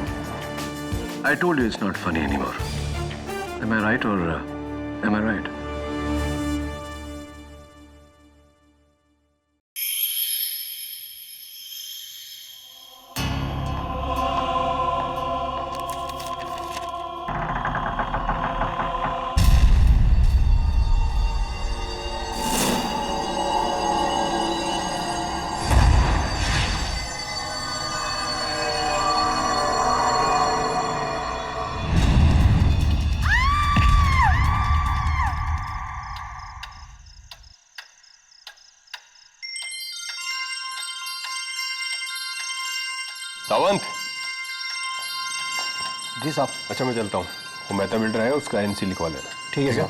I told you it's not funny anymore. Am I right or am I right? Sawant. जी साहब। अच्छा मैं चलता हूँ, वो मेहता बिल्डर है, उसका एनसी लिखवा लेना। ठीक है साहब।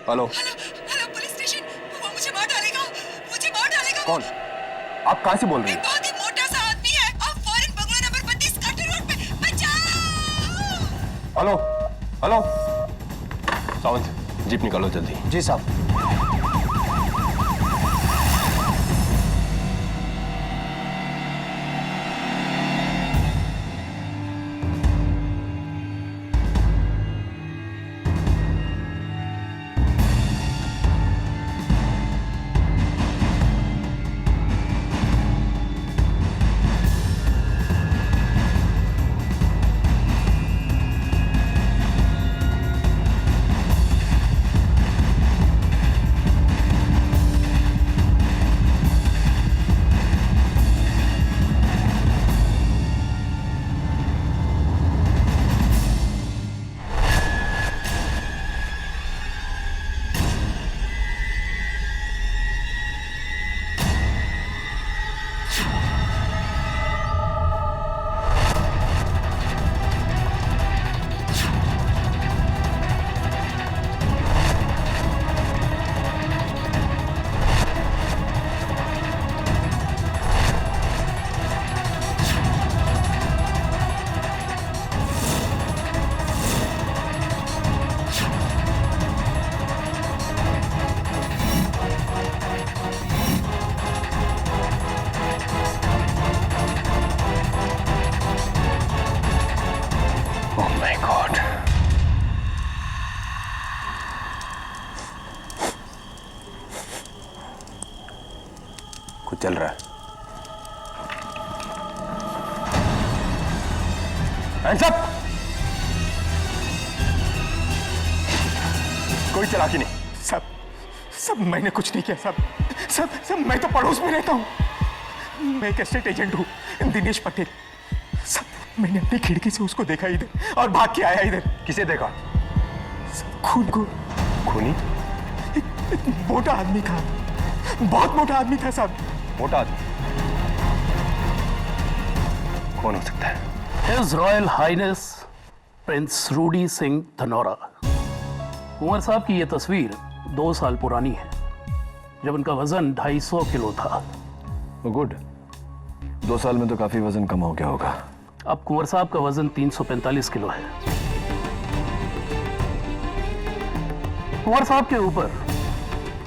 हेलो। हेलो पुलिस स्टेशन, वो मुझे मार डालेगा, मुझे मार डालेगा। कौन? आप कहाँ से बोल रही हैं? बहुत ही मोटा सा आदमी है और फॉरेन बंगला नंबर 32 कटर रोड पे। बचाओ। Hello hello. सावंत, जीप निकालो जल्दी। जी साहब। कुछ चल रहा है। Hands up! कोई चालाकी नहीं। सब मैंने कुछ नहीं किया सब सब मैं तो पड़ोस में रहता हूँ। मैं एक एस्टेट एजेंट हूँ, दिनेश पटेल। सब मैंने अपनी खिड़की से उसको देखा इधर और भाग के आया इधर। किसे देखा? खून को। खूनी? एक मोटा आदमी था, बहुत मोटा आदमी था साहब। मोटा आदमी? कौन हो सकता है? His Royal Highness prince Rudy Singh Dhanaura. Kunwar साहब की यह तस्वीर 2 साल पुरानी है, जब उनका वजन 250 किलो था। गुड, 2 साल में तो काफी वजन कम हो गया होगा। अब कुंवर साहब का वजन 345 किलो है। कुंवर साहब के ऊपर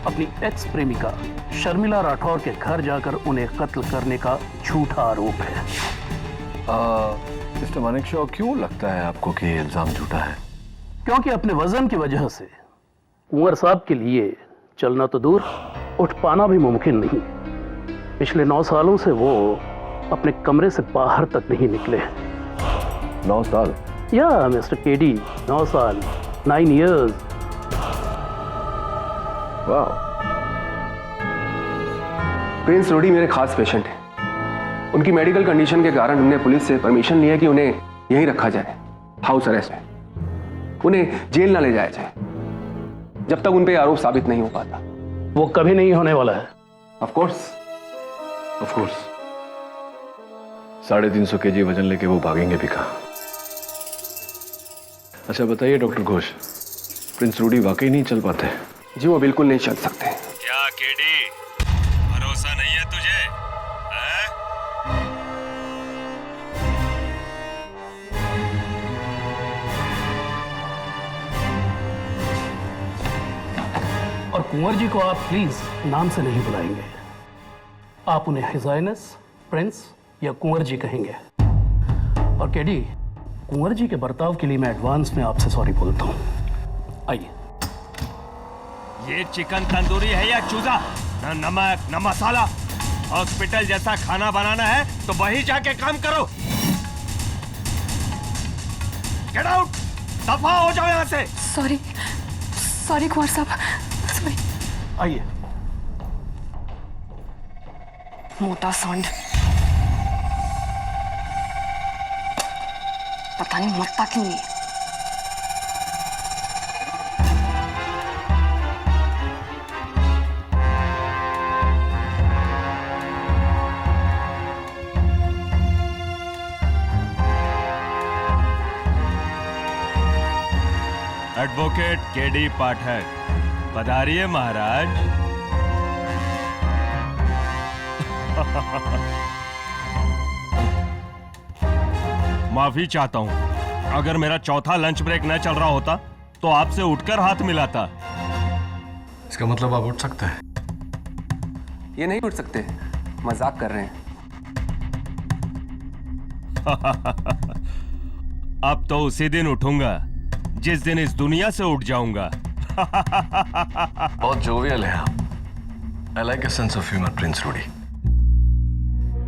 अपनी एक्स प्रेमिका शर्मिला राठौर के घर जाकर उन्हें कत्ल करने का झूठा आरोप है। मिस्टर मानेकशॉ, क्यों लगता है आपको कि इल्जाम झूठा है? क्योंकि अपने वजन की वजह से कुंवर साहब के लिए चलना तो दूर, उठ पाना भी मुमकिन नहीं। पिछले 9 सालों से वो अपने कमरे से बाहर तक नहीं निकले। 9 साल? या मिस्टर केडी, 9 साल, 9 years। वाह। प्रिंस रूडी मेरे खास पेशेंट हैं। उनकी मेडिकल कंडीशन के कारण हमने पुलिस से परमिशन लिया कि उन्हें यहीं रखा जाए, हाउस अरेस्ट में। उन्हें जेल ना ले जाया जाए जब तक उन पे आरोप साबित नहीं हो पाता। वो कभी नहीं होने वाला है। ऑफ कोर्स 350 kg वजन लेके वो भागेंगे भी कहाँ? अच्छा बताइए डॉक्टर घोष, प्रिंस रूडी वाकई नहीं चल पाते? जी वो बिल्कुल नहीं चल सकते। क्या केडी, भरोसा नहीं है तुझे? और कुंवर जी को आप प्लीज नाम से नहीं बुलाएंगे, आप उन्हें हिज हाइनेस प्रिंस या कुंवर जी कहेंगे। और केडी, कुंवर जी के बर्ताव के लिए मैं एडवांस में आपसे सॉरी बोलता हूं। आइए। ये चिकन तंदूरी है या चूजा? न नमक न मसाला। हॉस्पिटल जैसा खाना बनाना है तो वही जाके काम करो। गेट आउट, दफा हो जाओ यहाँ से। सॉरी कुंवर साहब, सॉरी। आइए। मोटा सांड, पता नहीं मरता क्यों नहीं। एडवोकेट केडी पाठक, पधारिए महाराज। माफी चाहता हूं, अगर मेरा चौथा लंच ब्रेक न चल रहा होता तो आपसे उठकर हाथ मिलाता। इसका मतलब आप उठ सकते हैं? ये नहीं उठ सकते, मजाक कर रहे हैं। अब तो उसी दिन उठूंगा जिस दिन इस दुनिया से उठ जाऊंगा। बहुत जोवियल है आप। I like a sense of humour Prince Rudy.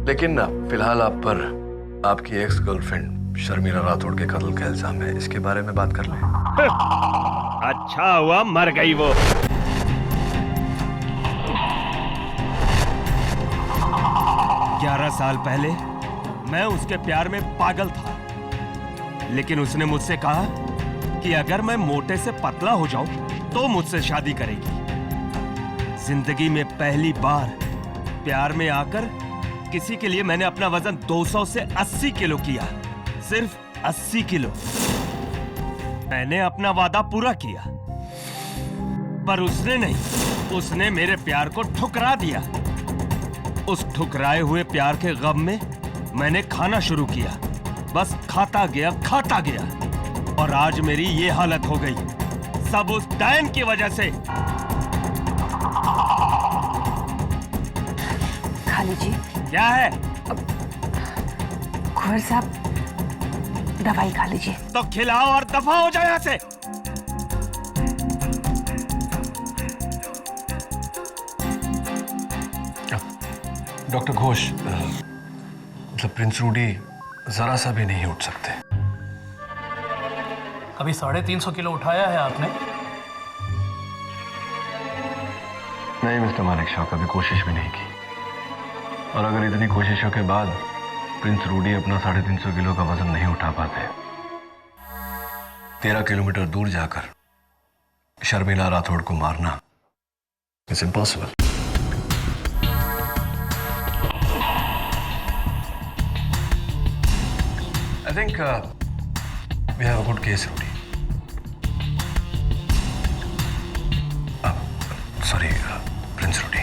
लेकिन ना फिलहाल आप पर आपकी एक्स गर्लफ्रेंड शर्मिला राठौड़ के कत्ल का इल्जाम है, इसके बारे में बात कर लें। अच्छा हुआ मर गई वो। ग्यारह साल पहले मैं उसके प्यार में पागल था, लेकिन उसने मुझसे कहा कि अगर मैं मोटे से पतला हो जाऊं तो मुझसे शादी करेगी। जिंदगी में पहली बार प्यार में आकर किसी के लिए मैंने अपना वजन 200 से 80 किलो किया, सिर्फ 80 किलो। मैंने अपना वादा पूरा किया, पर उसने नहीं, उसने मेरे प्यार को ठुकरा दिया। उस ठुकराए हुए प्यार के गम में मैंने खाना शुरू किया, बस खाता गया और आज मेरी ये हालत हो गई, सब उस डायन की वजह से। खा लीजिए। क्या है? कुंवर साहब, दवाई खा लीजिए। तो खिलाओ और दफा हो जाए यहाँ से। डॉक्टर घोष, मतलब प्रिंस रूडी जरा सा भी नहीं उठ सकते। अभी 350 किलो उठाया है आपने? नहीं मिस्टर मालिक शाह, कभी कोशिश भी नहीं की। और अगर इतनी कोशिशों के बाद प्रिंस रूडी अपना 350 किलो का वजन नहीं उठा पाते, 13 किलोमीटर दूर जाकर शर्मिला राठौड़ को मारना it's impossible. I think we have a good case, Rudy. Sorry, Prince Rudy.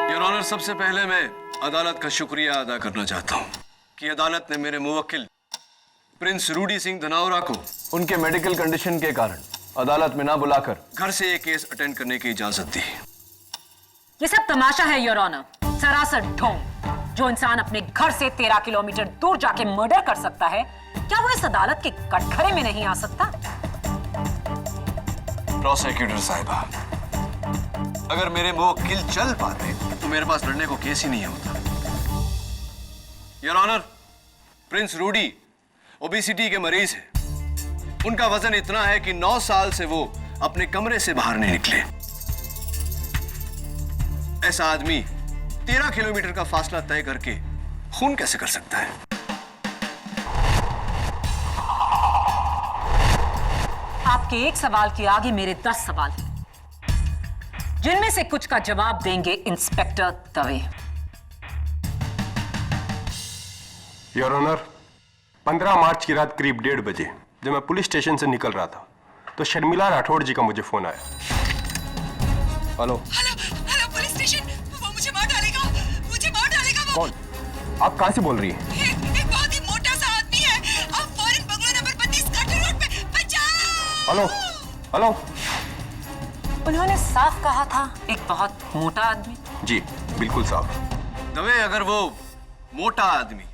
Your Honor, सबसे पहले मैं अदालत का शुक्रिया अदा करना चाहता हूं कि अदालत ने मेरे मुवक्किल प्रिंस रूडी सिंह धनावरा को उनके मेडिकल कंडीशन के कारण अदालत में ना बुलाकर घर से ये केस अटेंड करने की इजाजत दी। ये सब तमाशा है योर ऑनर, सरासर ढोंग। जो इंसान अपने घर से 13 किलोमीटर दूर जाके मर्डर कर सकता है, क्या वो इस अदालत के कटघरे में नहीं आ सकता? प्रोसिक्यूटर साहिबा, अगर मेरे मुवक्किल चल पाते तो मेरे पास लड़ने को केस ही नहीं होता। Your honour, Prince Rudy obesity के मरीज है। उनका वजन इतना है कि 9 साल से वो अपने कमरे से बाहर नहीं निकले। ऐसा आदमी 13 किलोमीटर का फासला तय करके खून कैसे कर सकता है? आपके एक सवाल के आगे मेरे 10 सवाल हैं, जिनमें से कुछ का जवाब देंगे इंस्पेक्टर दवे। योर ऑनर, 15 मार्च की रात करीब 1:30 बजे जब मैं पुलिस स्टेशन से निकल रहा था तो शर्मिला राठौड़ जी का मुझे फोन आया। हेलो हेलो पुलिस स्टेशन, वो मुझे मार डालेगा, मुझे मार डालेगा वो। कौन? आप कहां से बोल रही हैं? एक बहुत ही मोटा सा आदमी है, आप foreign bungalow number 32 cutter road पे। बचाओ। Hello hello. उन्होंने साफ कहा था एक बहुत मोटा आदमी। जी बिल्कुल साफ। दवे, अगर वो मोटा आदमी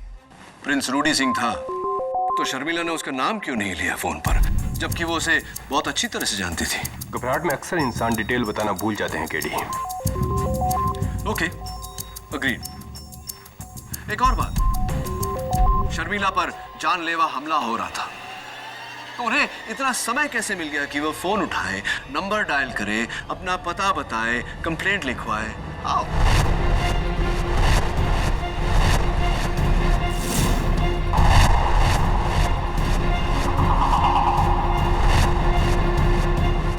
प्रिंस रूडी सिंह था तो शर्मिला ने उसका नाम क्यों नहीं लिया फोन पर, जबकि वो उसे बहुत अच्छी तरह से जानती थी? घबराहट में अक्सर इंसान डिटेल बताना भूल जाते हैं केडी। Okay, agreed. एक और बात, शर्मिला पर जानलेवा हमला हो रहा था, तो उन्हें इतना समय कैसे मिल गया कि वो फोन उठाए, नंबर डायल करे, अपना पता बताए, कंप्लेंट लिखवाए? आओ।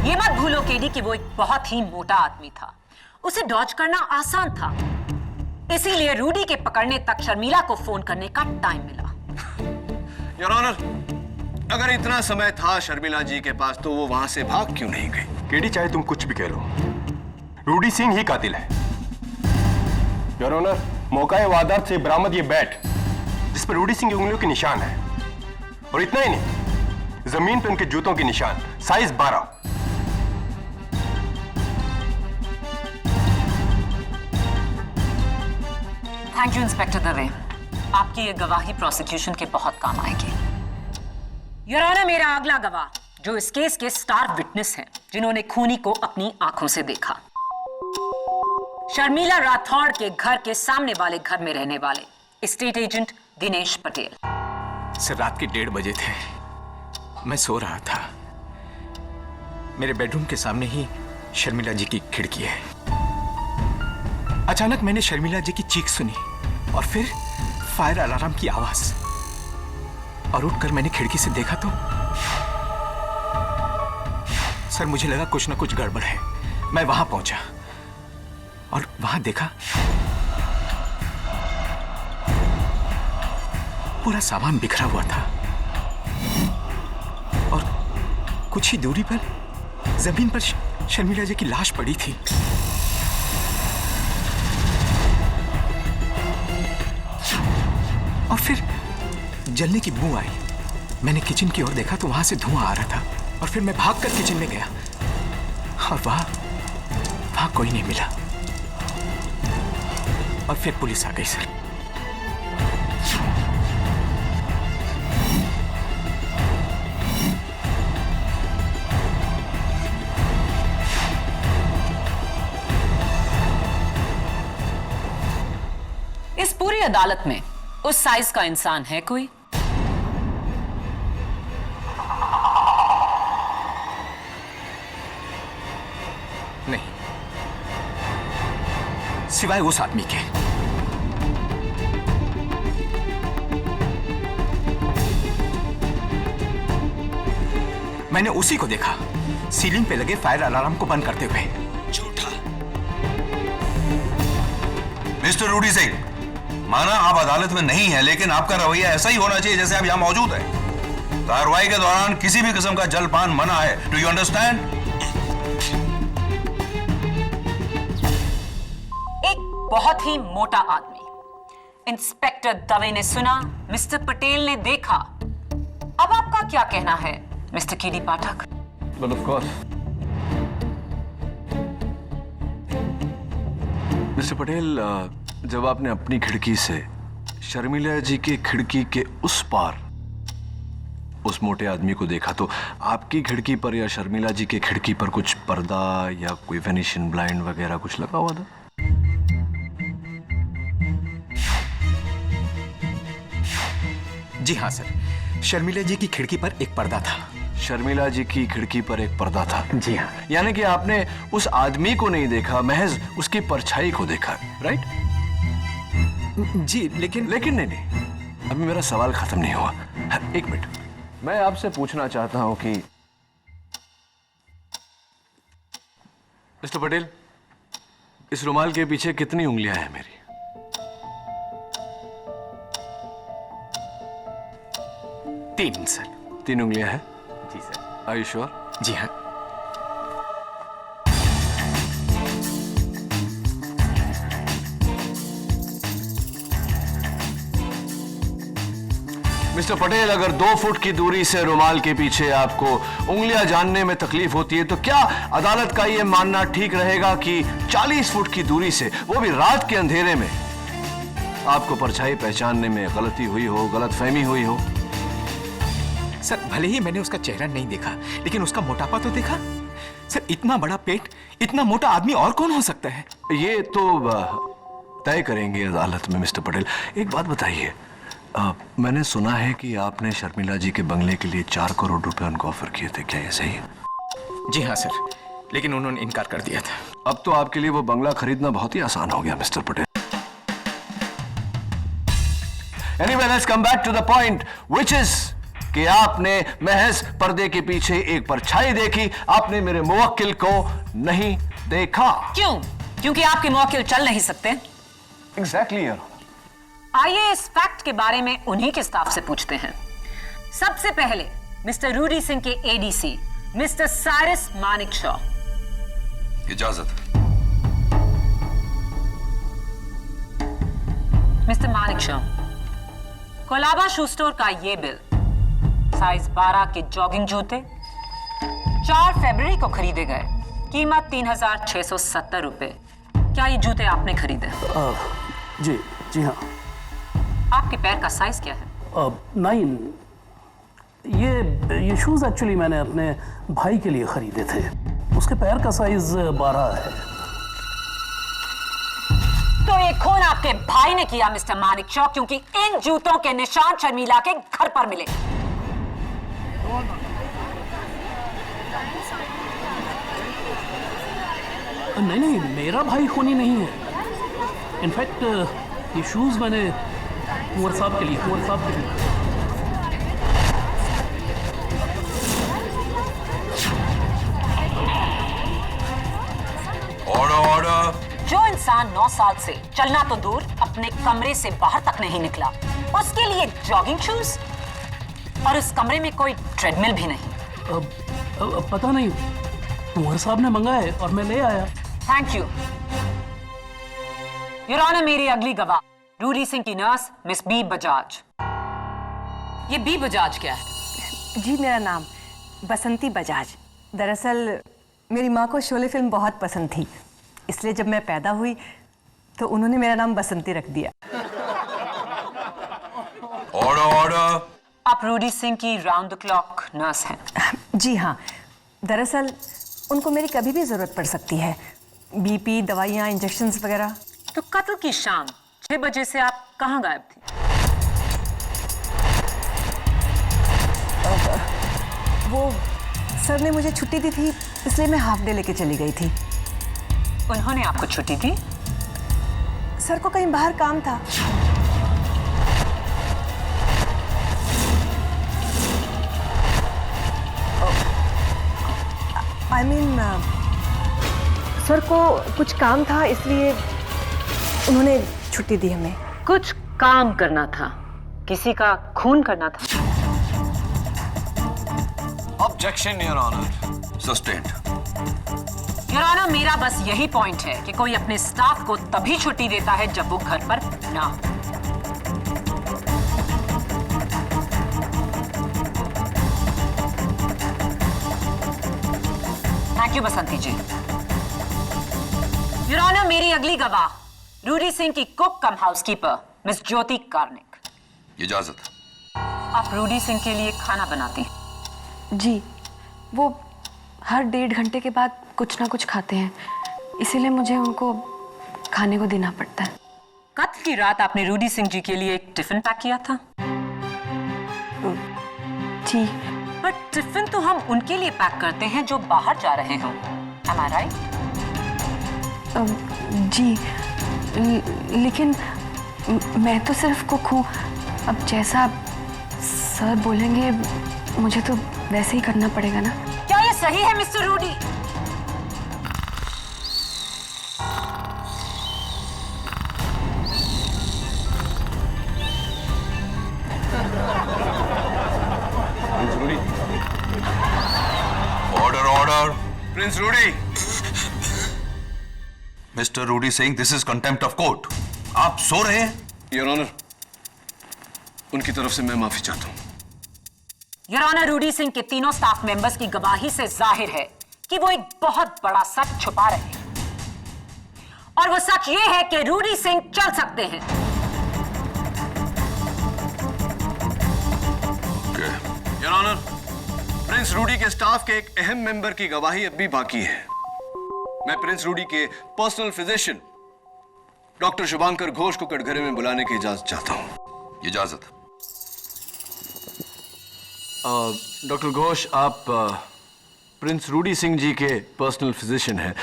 ये मत भूलो केडी कि वो एक बहुत ही मोटा आदमी था। उसे डॉज करना आसान था। इसीलिए रूडी के पकड़ने तक शर्मिला को फोन करने का टाइम मिला। योर ऑनर, अगर इतना समय था शर्मिला जी के पास तो वो वहां से भाग क्यों नहीं गई? केडी चाहे तुम कुछ भी कह लो, रूडी सिंह ही कातिल है। योर ऑनर, मौका वारदात से बरामद ये बैट जिस पर रूडी सिंह की उंगलियों के निशान है, और इतना ही नहीं, जमीन पर उनके जूतों के निशान, size 12। Thank you inspector Dave, आपकी ये गवाही प्रोसिक्यूशन के बहुत काम आएगी। योर ऑनर, मेरा अगला गवाह जो इस केस के स्टार विटनेस हैं, जिन्होंने खूनी को अपनी आंखों से देखा, शर्मिला राठौड़ के घर के सामने वाले घर में रहने वाले state agent Dinesh Patel. Sir, रात के 1:30 बजे थे, मैं सो रहा था। मेरे बेडरूम के सामने ही शर्मिला जी की खिड़की है। अचानक मैंने शर्मिला जी की चीख सुनी और फिर फायर अलार्म की आवाज, और उठकर मैंने खिड़की से देखा तो सर मुझे लगा कुछ ना कुछ गड़बड़ है। मैं वहां पहुंचा और वहां देखा पूरा सामान बिखरा हुआ था और कुछ ही दूरी पर जमीन पर शर्मिला जी की लाश पड़ी थी। और फिर जलने की बू आई। मैंने किचन की ओर देखा तो वहां से धुआं आ रहा था, और फिर मैं भागकर किचन में गया और वहां कोई नहीं मिला। और फिर पुलिस आ गई सर। इस पूरी अदालत में उस साइज का इंसान है कोई? नहीं, सिवाय उस आदमी के। मैंने उसी को देखा सीलिंग पे लगे फायर अलार्म को बंद करते हुए। झूठा। मिस्टर रूडी सिंह, माना आप अदालत में नहीं है, लेकिन आपका रवैया ऐसा ही होना चाहिए जैसे आप यहां मौजूद हैं। कार्रवाई के दौरान किसी भी किस्म का जलपान मना है। Do you understand? एक बहुत ही मोटा आदमी। इंस्पेक्टर दवे ने सुना, मिस्टर पटेल ने देखा। अब आपका क्या कहना है mister KD Pathak? But of course. Mister Patel, जब आपने अपनी खिड़की से शर्मिला जी के खिड़की के उस पार उस मोटे आदमी को देखा तो आपकी खिड़की पर या शर्मिला जी के खिड़की पर कुछ पर्दा या कोई वेनिशियन ब्लाइंड वगैरह कुछ लगा हुआ था? जी हाँ सर, शर्मिला जी की खिड़की पर एक पर्दा था। शर्मिला जी की खिड़की पर एक पर्दा था? जी हाँ। यानी कि आपने उस आदमी को नहीं देखा, महज उसकी परछाई को देखा, राइट? जी, लेकिन नहीं, अभी मेरा सवाल खत्म नहीं हुआ। एक मिनट, मैं आपसे पूछना चाहता हूं कि मिस्टर पटेल, इस रुमाल के पीछे कितनी उंगलियां हैं मेरी? तीन सर। 3 उंगलियां हैं? जी सर। Are you sure? जी हाँ। मिस्टर पटेल, अगर 2 फुट की दूरी से रुमाल के पीछे आपको उंगलियां जानने में तकलीफ होती है तो क्या अदालत का यह मानना ठीक रहेगा कि 40 फुट की दूरी से, वो भी रात के अंधेरे में, आपको परछाई पहचानने में गलती हुई हो, गलतफहमी हुई हो? सर, भले ही मैंने उसका चेहरा नहीं देखा, लेकिन उसका मोटापा तो देखा। सर, इतना बड़ा पेट, इतना मोटा आदमी और कौन हो सकता है? ये तो तय करेंगे अदालत में। मिस्टर पटेल, एक बात बताइए, मैंने सुना है कि आपने शर्मिला जी के बंगले के लिए 4 करोड़ रुपए उनको ऑफर किए थे, क्या ये सही है? जी हाँ सर, लेकिन उन्होंने इनकार कर दिया था। अब तो आपके लिए वो बंगला खरीदना बहुत ही आसान हो गया mister Patel. Anyway, let's come back to the point, which is कि आपने महज पर्दे के पीछे एक परछाई देखी, आपने मेरे मुवक्किल को नहीं देखा। क्यों? क्योंकि आपके मुवक्किल चल नहीं सकते। Exactly your honour. आइए इस फैक्ट के बारे में उन्हीं के स्टाफ से पूछते हैं। सबसे पहले मिस्टर रूडी सिंह के एडीसी मिस्टर साइरस मानिक शॉ। इजाजत। Mister Manik Shaw, Colaba shoe store का ये बिल, साइज 12 के जॉगिंग जूते 4 फरवरी को खरीदे गए, कीमत 3,670 रुपए। क्या ये जूते आपने खरीदे? जी हाँ। आपके पैर का साइज क्या है? 9। ये शूज एक्चुअली मैंने अपने भाई के लिए खरीदे थे। उसके पैर का साइज 12 है। तो ये खून आपके भाई ने किया मिस्टर मानिक शॉ, क्योंकि इन जूतों के निशान शर्मिला के घर पर मिले। नहीं, मेरा भाई खूनी नहीं है। इनफैक्ट ये शूज मैंने कुंवर साहब के लिए ऑर्डर। जो इंसान 9 साल से चलना तो दूर अपने कमरे से बाहर तक नहीं निकला, उसके लिए जॉगिंग शूज, और उस कमरे में कोई ट्रेडमिल भी नहीं। पता नहीं, कुंवर साहब ने मंगाए और मैं ले आया। Thank you your honour. मेरी अगली गवाह रूडी सिंह की नर्स मिस बी बजाज। ये बी बजाज क्या है? जी, मेरा नाम बसंती बजाज। दरअसल मेरी माँ को शोले फिल्म बहुत पसंद थी, इसलिए जब मैं पैदा हुई तो उन्होंने मेरा नाम बसंती रख दिया। ऑर्डर। आप रूडी सिंह की राउंड द क्लॉक नर्स हैं? जी हाँ, दरअसल उनको मेरी कभी भी जरूरत पड़ सकती है, बीपी, दवाइयाँ, इंजेक्शंस वगैरह। तो कत्ल की शाम 6 बजे से आप कहाँ गायब थी? वो सर ने मुझे छुट्टी दी थी, इसलिए मैं हाफ डे लेके चली गई थी। उन्होंने आपको छुट्टी दी? सर को कहीं बाहर काम था। I mean, सर को कुछ काम था, इसलिए उन्होंने छुट्टी दी हमें। कुछ काम करना था? किसी का खून करना था? Objection your honour. Sustained. Your honour, मेरा बस यही पॉइंट है कि कोई अपने स्टाफ को तभी छुट्टी देता है जब वो घर पर ना हो। Thank you Basanti ji. Your honour, मेरी अगली गवाह रूडी सिंह की cook cum housekeeper miss Jyoti Karnik. इजाजत। आप रूडी सिंह के लिए खाना बनाती हैं? जी, वो हर 1.5 घंटे के बाद कुछ ना कुछ खाते हैं, इसीलिए मुझे उनको खाने को देना पड़ता है। कत्ल की रात आपने रूडी सिंह जी के लिए एक टिफिन पैक किया था? जी। पर टिफिन तो हम उनके लिए पैक करते हैं जो बाहर जा रहे हों। Am I right? जी, लेकिन मैं तो सिर्फ कुक हूँ। अब जैसा सर बोलेंगे मुझे तो वैसे ही करना पड़ेगा ना। क्या ये सही है mister Rudy? Order. Prince Rudy. Mister Rudy Singh, this is contempt of court. आप सो रहे हैं? योर ऑनर, उनकी तरफ से मैं माफी चाहता हूं। योर ऑनर, रूडी सिंह के तीनों स्टाफ मेंबर्स की गवाही से जाहिर है कि वो एक बहुत बड़ा सच छुपा रहे हैं, और वो सच ये है कि रूडी सिंह चल सकते हैं। योर ऑनर, प्रिंस रूडी के स्टाफ के एक अहम मेंबर की गवाही अब भी बाकी है। मैं प्रिंस रूडी के personal physician doctor Shubhankar Ghosh को कटघरे में बुलाने की इजाजत चाहता हूं। इजाजत। डॉक्टर घोष, आप प्रिंस रूडी सिंह जी के पर्सनल फिजिशियन हैं।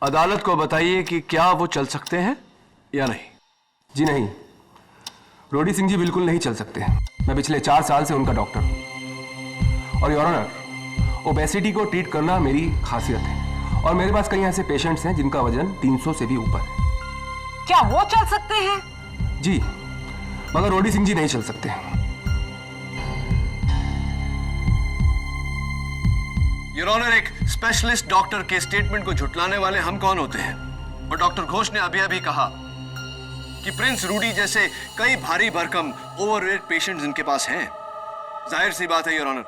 अदालत को बताइए कि क्या वो चल सकते हैं या नहीं। जी नहीं, रूडी सिंह जी बिल्कुल नहीं चल सकते। मैं पिछले 4 साल से उनका डॉक्टर हूं, और योर ऑनर, ओबेसिटी को ट्रीट करना मेरी खासियत है, और मेरे पास कई ऐसे पेशेंट्स हैं जिनका वजन 300 से भी ऊपर है। क्या वो चल सकते हैं? जी, मगर रोडी सिंह जी नहीं चल सकते। योर ऑनर, एक स्पेशलिस्ट डॉक्टर के स्टेटमेंट को झुटलाने वाले हम कौन होते हैं? और डॉक्टर घोष ने अभी अभी कहा कि प्रिंस रूडी जैसे कई भारी भरकम ओवरवेट पेशेंट्स इनके पास हैं। जाहिर सी बात है योर ऑनर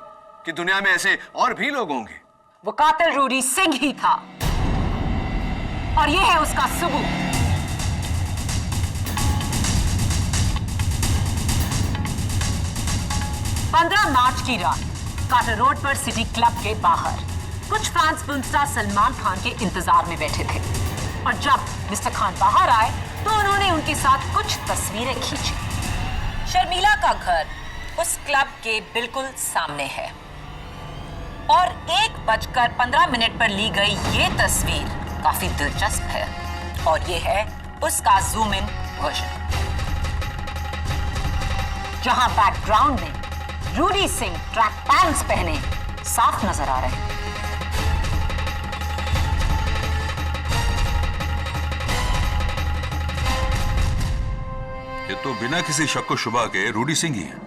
कि दुनिया में ऐसे और भी लोग होंगे। वो कातिल रूडी सिंह ही था और ये है उसका सबूत। मार्च की रात कार्टर रोड पर सिटी क्लब के बाहर कुछ fans film star Salman Khan के इंतजार में बैठे थे और जब मिस्टर खान बाहर आए तो उन्होंने उनके साथ कुछ तस्वीरें खींची। शर्मिला का घर उस क्लब के बिल्कुल सामने है और 1:15 पर ली गई ये तस्वीर काफी दिलचस्प है और ये है उसका जूम इन वर्जन, जहां बैकग्राउंड में रूडी सिंह ट्रैक पैंट्स पहने साफ नजर आ रहे हैं। ये तो बिना किसी शक व शुबा के रूडी सिंह ही है।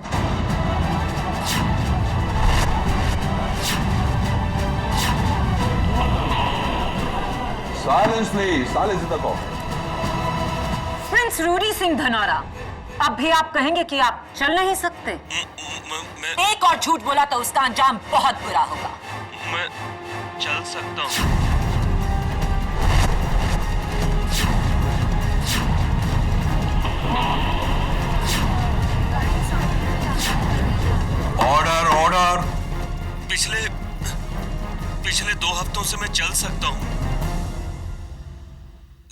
Silence please, silence in the court. Prince Rudy Singh Dhanaura, अब भी आप कहेंगे कि आप चल नहीं सकते? एक और झूठ बोला तो उसका अंजाम बहुत बुरा होगा। मैं चल सकता हूँ। Order order. पिछले 2 हफ्तों से मैं चल सकता हूँ।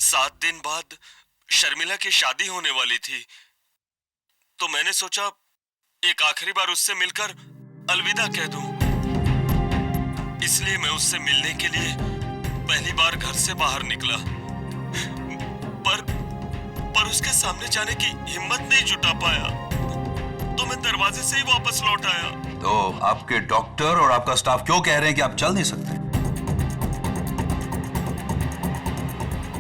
7 दिन बाद शर्मिला की शादी होने वाली थी तो मैंने सोचा एक आखिरी बार उससे मिलकर अलविदा कह दूं। इसलिए मैं उससे मिलने के लिए पहली बार घर से बाहर निकला, पर उसके सामने जाने की हिम्मत नहीं जुटा पाया तो मैं दरवाजे से ही वापस लौट आया। तो आपके डॉक्टर और आपका स्टाफ क्यों कह रहे हैं कि आप चल नहीं सकते?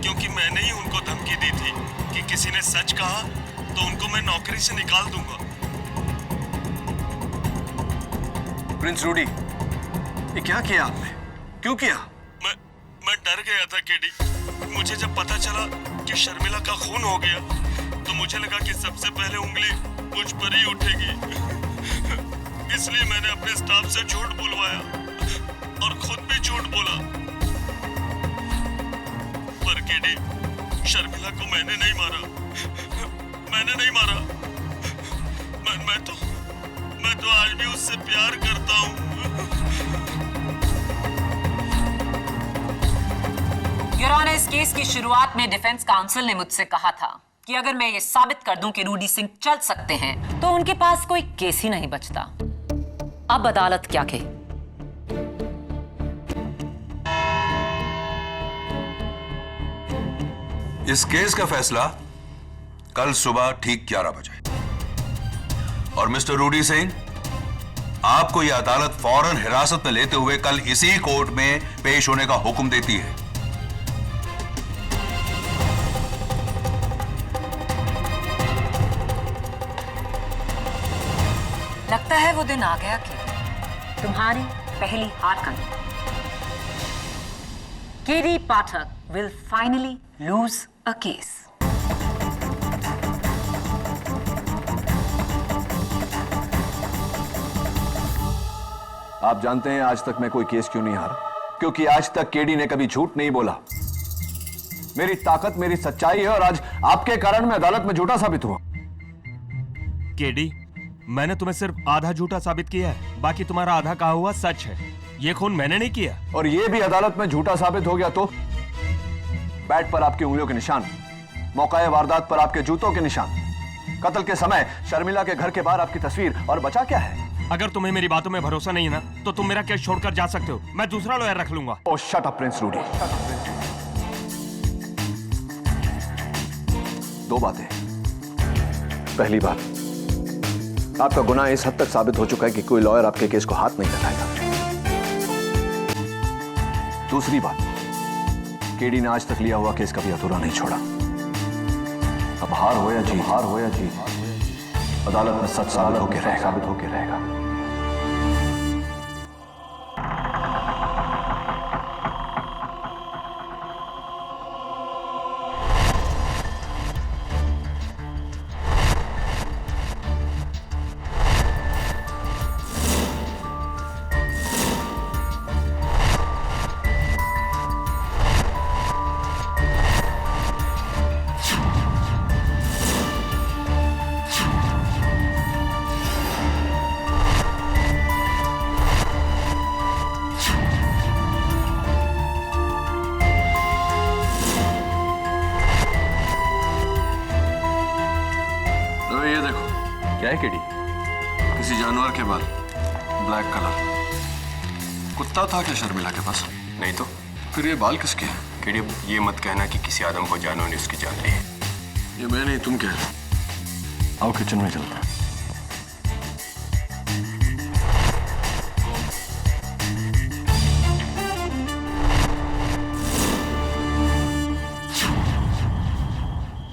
क्योंकि मैंने ही उनको धमकी दी थी कि किसी ने सच कहा तो उनको मैं नौकरी से निकाल दूंगा। प्रिंस रूडी, ये क्या किया आपने? क्यों किया? मैं डर गया था केडी। मुझे जब पता चला कि शर्मिला का खून हो गया तो मुझे लगा कि सबसे पहले उंगली मुझ पर ही उठेगी। इसलिए मैंने अपने स्टाफ से झूठ बुलवाया और खुद भी झूठ बोला। पर केडी, शर्मिला को मैंने नहीं मारा। मैं तो आज भी उससे प्यार करता हूँ। योर ऑनर, इस केस की शुरुआत में डिफेंस काउंसिल ने मुझसे कहा था कि अगर मैं ये साबित कर दूं कि रूडी सिंह चल सकते हैं तो उनके पास कोई केस ही नहीं बचता। अब अदालत क्या कहे? इस केस का फैसला कल सुबह ठीक 11 बजे। और मिस्टर रूडी सिंह, आपको यह अदालत फौरन हिरासत में लेते हुए कल इसी कोर्ट में पेश होने का हुक्म देती है। लगता है वो दिन आ गया कि तुम्हारी पहली हार का दिन। KD Pathak will finally lose a case. आप जानते हैं आज तक मैं कोई केस क्यों नहीं हारा? क्योंकि आज तक केडी ने कभी झूठ नहीं बोला। मेरी ताकत मेरी सच्चाई है और आज आपके कारण मैं अदालत में झूठा साबित हुआ। केडी, मैंने तुम्हें सिर्फ आधा झूठा साबित किया है, बाकी तुम्हारा आधा कहा हुआ सच है। ये खून मैंने नहीं किया। और ये भी अदालत में झूठा साबित हो गया तो बैट पर आपकी उंगलियों के निशान, मौकाए वारदात पर आपके जूतों के निशान, कत्ल के समय शर्मिला के घर के बाहर आपकी तस्वीर, और बचा क्या है? अगर तुम्हें मेरी बातों में भरोसा नहीं है ना तो तुम मेरा केस छोड़कर जा सकते हो। मैं दूसरा लॉयर रख लूंगा। ओह शट अप प्रिंस रूडी। 2 बातें। पहली बात, आपका गुनाह इस हद तक साबित हो चुका है कि कोई लॉयर आपके केस को हाथ नहीं लगाएगा। दूसरी बात, केडी ने आज तक लिया हुआ केस कभी अधूरा नहीं छोड़ा। अब हार हो या जीत, अदालत में सच साबित होके रहेगा। ये देखो क्या है केडी? किसी जानवर के बाल, ब्लैक कलर। कुत्ता था क्या शर्मिला के पास? नहीं तो फिर ये बाल किसके हैं? केडी, ये मत कहना कि किसी आदम को जानवर ने उसकी जान ली है। ये मैं नहीं, तुम कह रहे हो। आओ किचन में चलते हैं।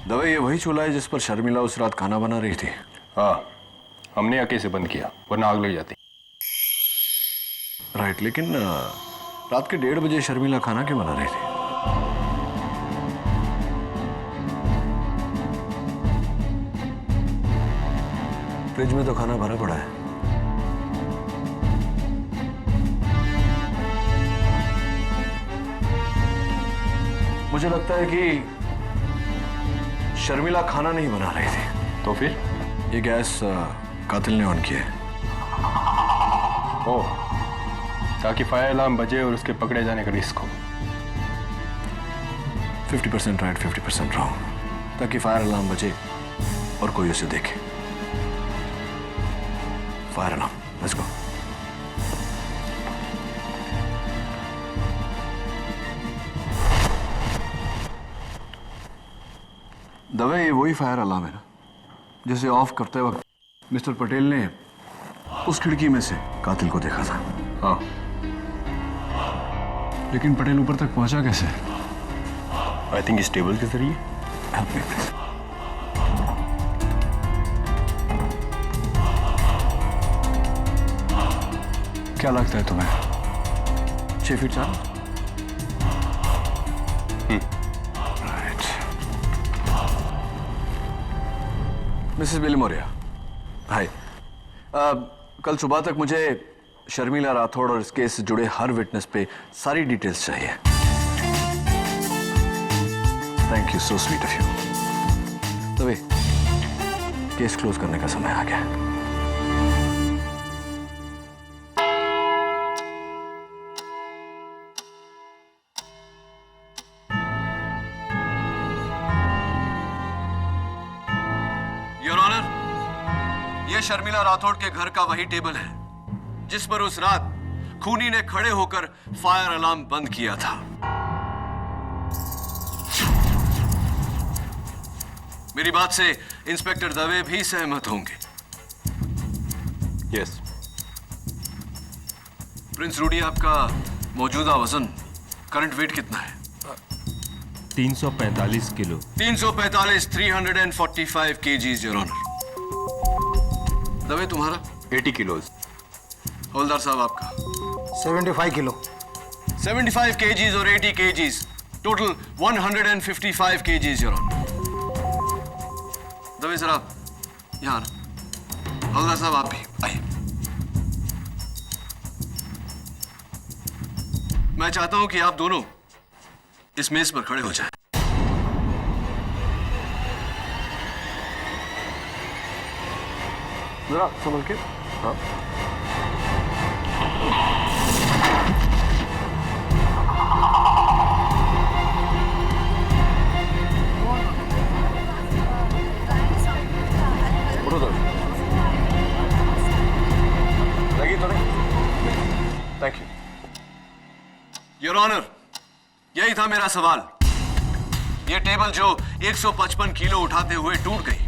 दवाई ये वही चूल्हा है जिस पर शर्मिला उस रात खाना बना रही थी? हाँ, हमने आके से बंद किया वरना आग लग जाती। राइट, लेकिन रात के 1:30 बजे शर्मिला खाना क्यों बना रही थी? फ्रिज में तो खाना भरा पड़ा है। मुझे लगता है कि शर्मिला खाना नहीं बना रही थी। तो फिर ये गैस कातिल ने ऑन किया है। ओह, ताकि फायर अलार्म बजे और उसके पकड़े जाने का रिस्क हो। 50% राइट, 50% रॉन्ग, ताकि फायर अलार्म बजे और कोई उसे देखे। Fire alarm, let's go. Dave, ये वही फायर अलार्म है ना जिसे ऑफ करते वक्त मिस्टर पटेल ने उस खिड़की में से कातिल को देखा था? हाँ। लेकिन पटेल ऊपर तक पहुंचा कैसे? आई थिंक इस टेबल के जरिए। Help me please. क्या लगता है तुम्हें 6 फीट 4? राइट। मिसेस बिलीमोरिया, हाय। कल सुबह तक मुझे शर्मिला राठौड़ और इस केस से जुड़े हर विटनेस पे सारी डिटेल्स चाहिए। Thank you, so sweet of you. तभी केस क्लोज करने का समय आ गया। योर ऑनर, यह शर्मिला राठौड़ के घर का वही टेबल है जिस पर उस रात खूनी ने खड़े होकर फायर अलार्म बंद किया था। मेरी बात से इंस्पेक्टर दवे भी सहमत होंगे। यस। प्रिंस रूडी, आपका मौजूदा वजन, करंट वेट कितना है? 345 kilo. 345, 345 KGs, your honour. Dave, तुम्हारा? 80 किलोज। हवलदार साहब, आपका? 75 किलो। 75 केजीज और 80 KGs, total 155 KGs, your honour. Dave जरा यहाँ आना। हवलदार साहब, आप भी आइए। मैं चाहता हूं कि आप दोनों इस मेज पर खड़े हो जाएं। जरा संभल के। हाँ। उठो तो। लगी तो नहीं? Thank you. योर ऑनर, यही था मेरा सवाल। यह टेबल जो 155 किलो उठाते हुए टूट गई,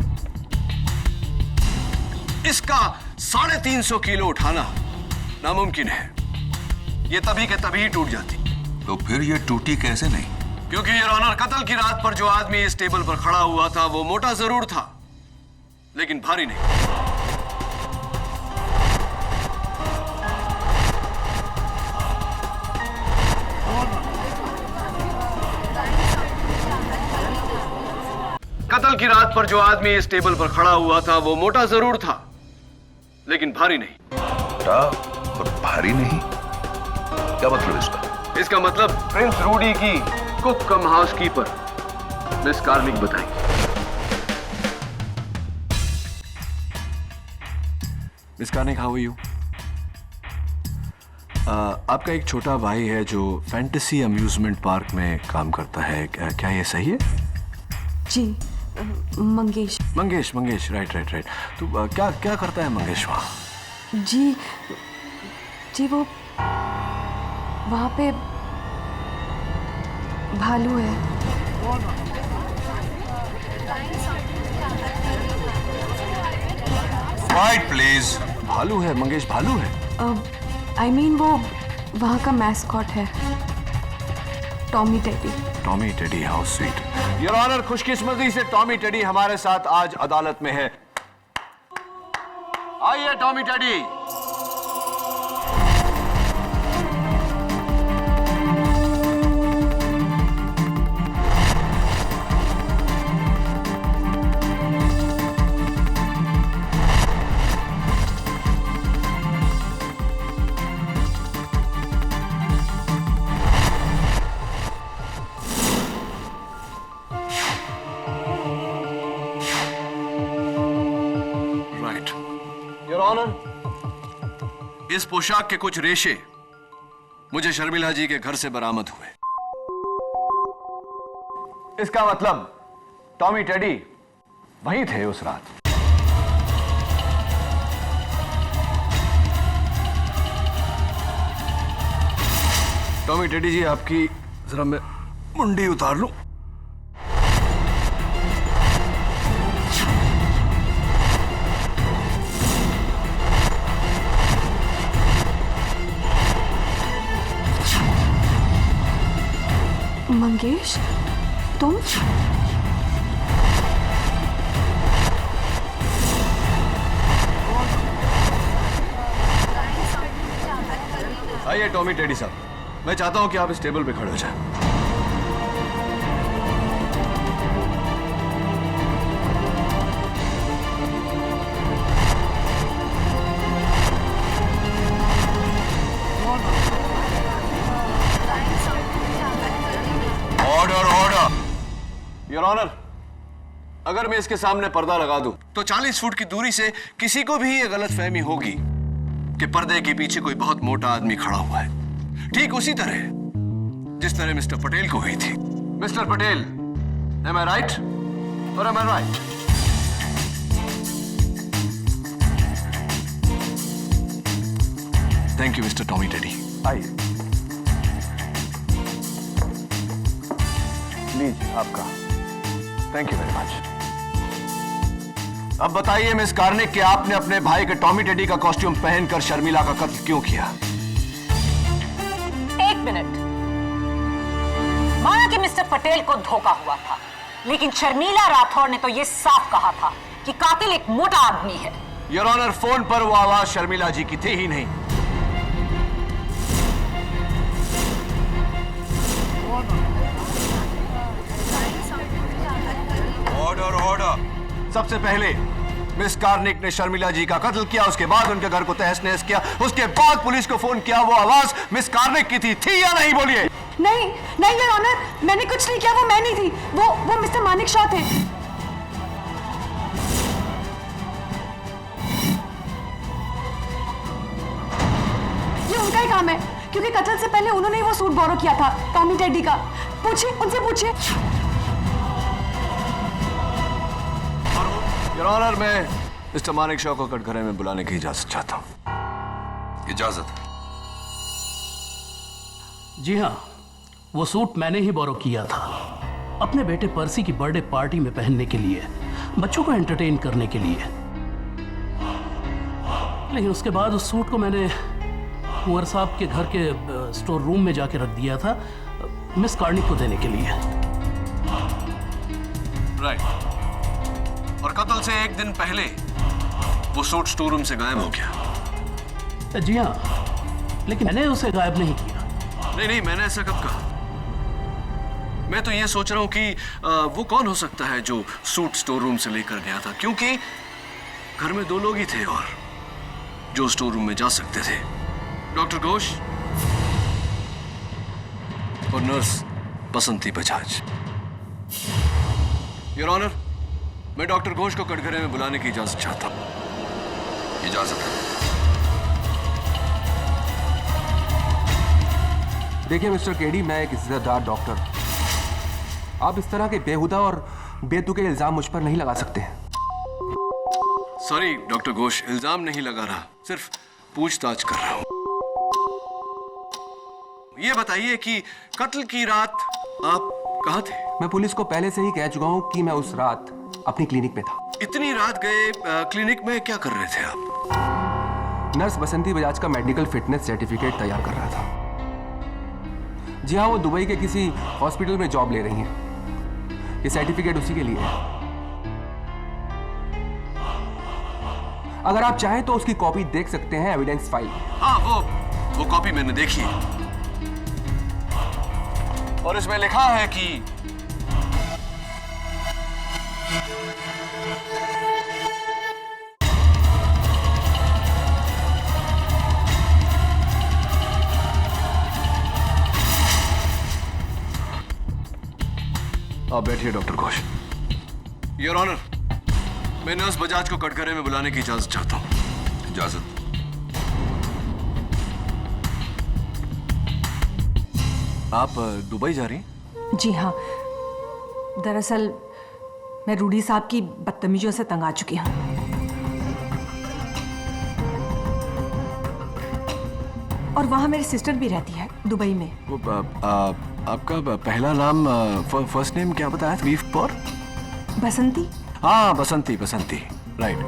इसका 350 किलो उठाना नामुमकिन है। यह तभी के तभी टूट जाती। तो फिर ये टूटी कैसे नहीं? क्योंकि योर ऑनर कत्ल की रात पर जो आदमी इस टेबल पर खड़ा हुआ था वो मोटा जरूर था, लेकिन भारी नहीं। कत्ल की रात पर जो आदमी इस टेबल पर खड़ा हुआ था वो मोटा जरूर था, लेकिन भारी नहीं। मोटा और भारी नहीं, क्या मतलब इसका? इसका मतलब प्रिंस रूडी की cook cum housekeeper miss Karnik बताएंगी। Miss Karnik, how are you? आपका एक छोटा भाई है जो फैंटेसी अम्यूजमेंट पार्क में काम करता है, क्या ये सही है? जी, मंगेश। मंगेश, राइट। तो क्या करता है मंगेश वहाँ? जी वो वहाँ पे भालू है। Quiet, please. भालू है मंगेश, भालू है। I mean वो वहाँ का मैस्कॉट है, Tommy Teddy. How sweet. Your honour, खुशकिस्मती से टॉमी टेडी हमारे साथ आज अदालत में है। आइए टॉमी टेडी। इस पोशाक के कुछ रेशे मुझे शर्मिला जी के घर से बरामद हुए। इसका मतलब टॉमी टेडी वहीं थे उस रात। टॉमी टेडी जी, आपकी जरा मैं मुंडी उतार लूं। मंगेश, तुम? आइए टॉमी टेडी साहब, मैं चाहता हूं कि आप इस टेबल पे खड़े हो जाएं। योर ऑनर, अगर मैं इसके सामने पर्दा लगा दूं तो 40 फुट की दूरी से किसी को भी ये गलतफहमी होगी कि पर्दे के पीछे कोई बहुत मोटा आदमी खड़ा हुआ है, ठीक उसी तरह जिस तरह मिस्टर पटेल को हुई थी। Mister Patel, am I right or am I right? Thank you mister Tommy teddy. आइए प्लीज, आपका। Thank you very much. अब बताइए मिस कार्निक कि आपने अपने भाई के टॉमी टेडी का कॉस्ट्यूम पहनकर शर्मिला का कत्ल क्यों किया? एक मिनट। माना कि मिस्टर पटेल को धोखा हुआ था, लेकिन शर्मिला राठौर ने तो यह साफ कहा था कि कातिल एक मोटा आदमी है। योर ऑनर, फोन पर वो आवाज शर्मिला जी की थी ही नहीं। ऑर्डर। सबसे पहले मिस कार्निक ने शर्मिला जी का कत्ल किया, उसके बाद उनके घर को तहस नहस किया, उसके बाद पुलिस को फोन किया। वो आवाज मिस कार्निक की थी या नहीं? बोलिए। नहीं योर ऑनर, मैंने कुछ नहीं किया, वो मैं नहीं थी, वो मिस्टर मानिक शॉ थे। ये उनका ही काम है, क्योंकि कत्ल से पहले उन्होंने ही वो सूट बोरो किया था टॉमी टेडी का। पूछिए, उनसे पूछिए। योर ऑनर, मैं मिस्टर मानिक शॉ को कटघरे में बुलाने की इजाजत चाहता हूं। इजाजत? जी हाँ, वो सूट मैंने ही बोरो किया था अपने बेटे पर्सी की बर्थडे पार्टी में पहनने के लिए, बच्चों को एंटरटेन करने के लिए। लेकिन उसके बाद उस सूट को मैंने कुंवर साहब के घर के स्टोर रूम में जाके रख दिया था। मिस कार्निक को देने के लिए। राइट। और कत्ल से एक दिन पहले वो सूट स्टोर रूम से गायब हो गया। जी हाँ, लेकिन मैंने उसे गायब नहीं किया। नहीं, मैंने ऐसा कब कहा? मैं तो ये सोच रहा हूं कि वो कौन हो सकता है जो सूट स्टोर रूम से लेकर गया था, क्योंकि घर में 2 लोग ही थे और जो स्टोर रूम में जा सकते थे, डॉक्टर घोष और nurse Basanti Bajaj. Your honour, मैं डॉक्टर घोष को कटघरे में बुलाने की इजाजत चाहता हूं। इजाजत है। देखिए मिस्टर केडी, मैं एक इज्जतदार डॉक्टर, आप इस तरह के बेहुदा और बेतुके इल्जाम मुझ पर नहीं लगा सकते। सॉरी डॉक्टर घोष, इल्जाम नहीं लगा रहा, सिर्फ पूछताछ कर रहा हूं। ये बताइए कि कत्ल की रात आप कहां थे? मैं पुलिस को पहले से ही कह चुका हूं कि मैं उस रात अपनी क्लिनिक में था। इतनी रात गए क्लिनिक में, क्या कर रहे थे आप? नर्स बसंती बजाज का मेडिकल फिटनेस सर्टिफिकेट तैयार कर रहा था। जी हाँ, वो दुबई के किसी हॉस्पिटल में जॉब ले रही हैं। ये सर्टिफिकेट उसी के लिए है। अगर आप चाहें तो उसकी कॉपी देख सकते हैं एविडेंस फाइल। हाँ, वो कॉपी मैंने देखी है और इसमें लिखा है कि आप बैठिए डॉक्टर घोष। योर ऑनर, मैं नर्स बजाज को कटघरे में बुलाने की इजाजत चाहता हूं। इजाजत। आप दुबई जा रही हैं? जी हाँ, दरअसल मैं रूडी साहब की बदतमीजियों से तंग आ चुकी हूँ। और वहाँ मेरी सिस्टर भी रहती है दुबई में। वो आपका पहला नाम, फर्स्ट नेम क्या बताया था? बीफ पर बसंती। हाँ, बसंती राइट।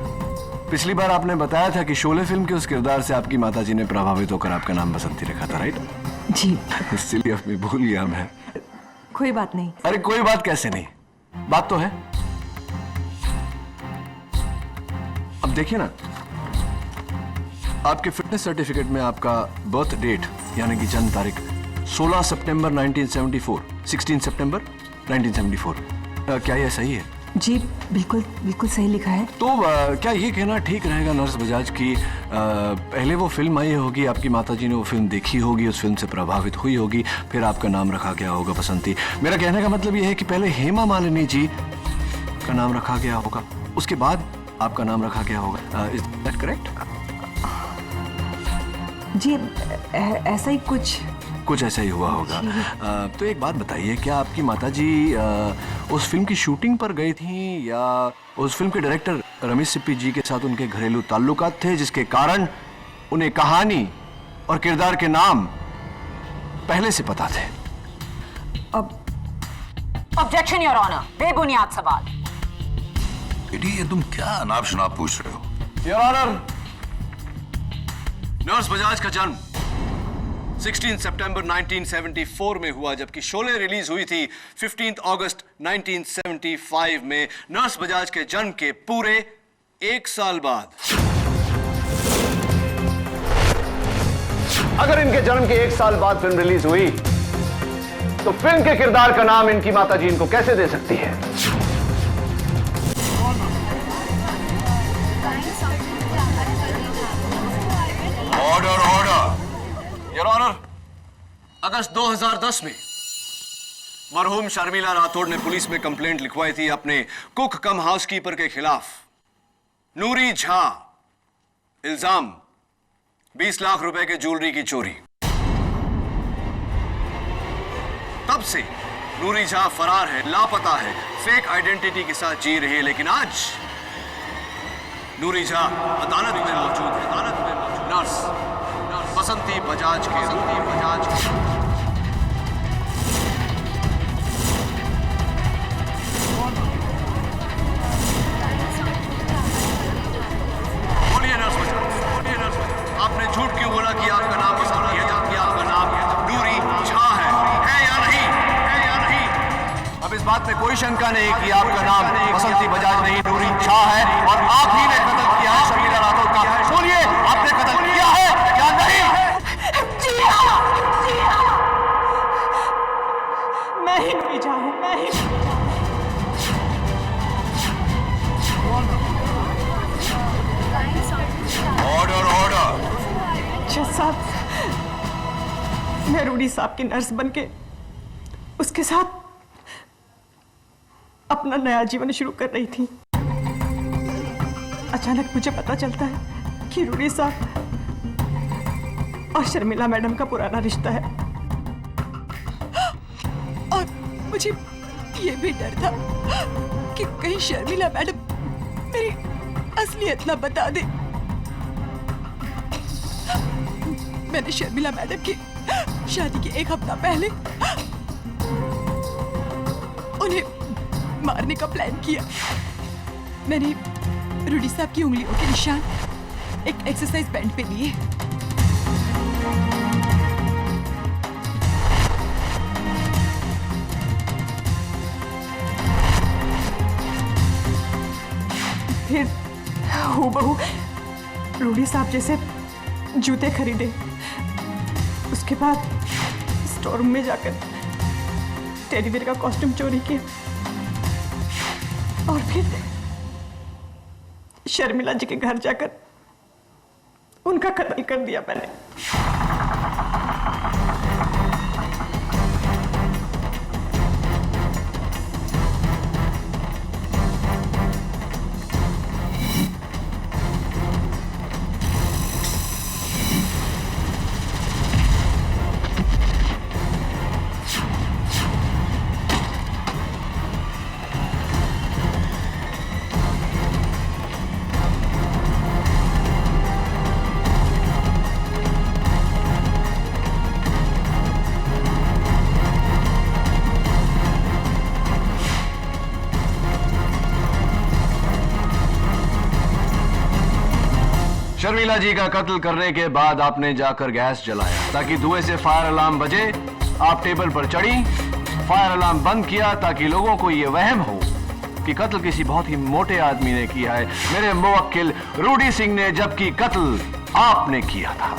पिछली बार आपने बताया था कि शोले फिल्म के उस किरदार से आपकी माताजी ने प्रभावित होकर आपका नाम बसंती रखा था, राइट? जी। इसलिए अब मैं भूल गया मैं। कोई बात नहीं। अरे कोई बात कैसे नहीं, बात तो है। अब देखिए ना, आपके फिटनेस सर्टिफिकेट में आपका बर्थ डेट यानी कि जन्म तारीख 16 सितंबर 1974, 16 सितंबर 1974, क्या यह सही है? जी बिल्कुल सही लिखा है। तो क्या ये कहना ठीक रहेगा नर्स बजाज की पहले वो फिल्म आई होगी, आपकी माताजी ने वो फिल्म देखी होगी, उस फिल्म से प्रभावित हुई होगी, फिर आपका नाम रखा गया होगा बसंती। मेरा कहने का मतलब ये है कि पहले हेमा मालिनी जी का नाम रखा गया होगा, उसके बाद आपका नाम रखा गया होगा। Is that correct? जी ऐसा ही कुछ ऐसा ही हुआ होगा। तो एक बात बताइए, क्या आपकी माताजी उस फिल्म की शूटिंग पर गई थी या उस फिल्म के डायरेक्टर रमेश सिप्पी जी के साथ उनके घरेलू ताल्लुकात थे जिसके कारण उन्हें कहानी और किरदार के नाम पहले से पता थे? ऑब्जेक्शन योर ऑनर, बेबुनियाद सवाल। ये तुम क्या अनाप शनाप पूछ रहे हो? योर ऑनर, नर्स बजाज का जन्म 16 सितंबर 1974 में हुआ, जबकि शोले रिलीज हुई थी 15 अगस्त 1975 में। नर्स बजाज के जन्म के पूरे 1 साल बाद। अगर इनके जन्म के 1 साल बाद फिल्म रिलीज हुई तो फिल्म के किरदार का नाम इनकी माताजी इनको कैसे दे सकती है? ऑर्डर। योर ऑनर, अगस्त 2010 में मरहूम शर्मिला राठौड़ ने पुलिस में कंप्लेंट लिखवाई थी अपने कुक कम हाउसकीपर के खिलाफ। नूरी झा, इल्जाम 20 लाख रुपए के ज्वेलरी की चोरी। तब से नूरी झा फरार है, लापता है, फेक आइडेंटिटी के साथ जी रही है। लेकिन आज नूरी झा अदालत में मौजूद है। नर्स बसंती बजाज के बोलिए नर्स बजाज, आपने झूठ क्यों बोला कि आपका नाम बसंती है जबकि आपका नाम नूरी झा है या नहीं? कोई शंका नहीं कि आपका नाम बसंती बजाज नहीं नूरी शाह है और आप ही ने कत्ल किया है शर्मिला राठौर का। बोलिए, आपने कत्ल किया है या नहीं? जी हाँ, जी हाँ। मैं ही नूरी शाह हूँ, मैं ही। Order order. जज साहब, मैं रूडी साहब की नर्स बनके उसके साथ अपना नया जीवन शुरू कर रही थी। अचानक मुझे पता चलता है कि रूडी साहब और शर्मिला मैडम का पुराना रिश्ता है, और मुझे ये भी डर था कि कहीं शर्मिला मैडम मेरी असलियत ना बता दे। मैंने शर्मिला मैडम की शादी के एक हफ्ता पहले उन्हें मारने का प्लान किया। मैंने रूडी साहब की उंगलियों के निशान एक एक्सरसाइज बैंड पे लिए। फिर हूबहू रूडी साहब जैसे जूते खरीदे। उसके बाद स्टोर रूम में जाकर टेडी बेयर का कॉस्ट्यूम चोरी किया और फिर शर्मिला जी के घर जाकर उनका कत्ल कर दिया मैंने। शर्मिला जी का कत्ल करने के बाद आपने जाकर गैस जलाया ताकि धुएं से फायर अलार्म बजे। आप टेबल पर चढ़ी, फायर अलार्म बंद किया ताकि लोगों को यह वहम हो कि कत्ल किसी बहुत ही मोटे आदमी ने किया है, मेरे मुवक्किल रूडी सिंह ने, जबकि कत्ल आपने किया था।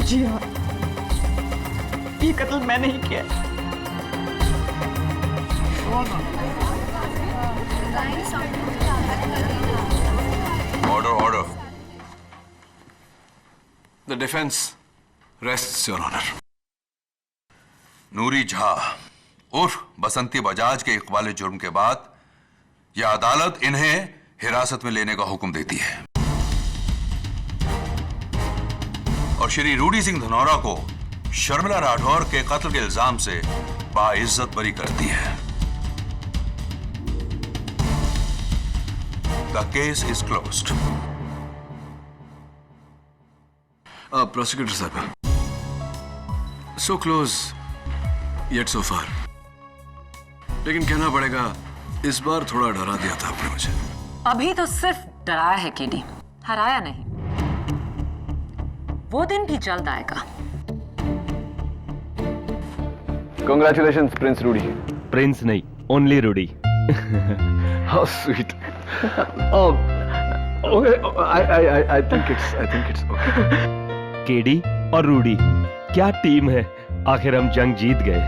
जी हाँ, ये कत्ल मैंने ही किया। Order order. The defence rests your honour. Noori Jha उर्फ बसंती बजाज के इकबाल जुर्म के बाद यह अदालत इन्हें हिरासत में लेने का हुक्म देती है और श्री रूडी सिंह धनौरा को शर्मिला राठौर के कत्ल के इल्जाम से बाइज्जत बरी करती है। The case is closed. Prosecutor साहब, सो क्लोज येट सो फार, लेकिन कहना पड़ेगा इस बार थोड़ा डरा दिया था आपने मुझे। अभी तो सिर्फ डराया है केडी, हराया नहीं। वो दिन भी जल्द आएगा। Congratulations, Prince Rudy. प्रिंस नहीं, only Rudy. How sweet. Okay, I think it's okay. KD और रूडी क्या टीम है। आखिर हम जंग जीत गए।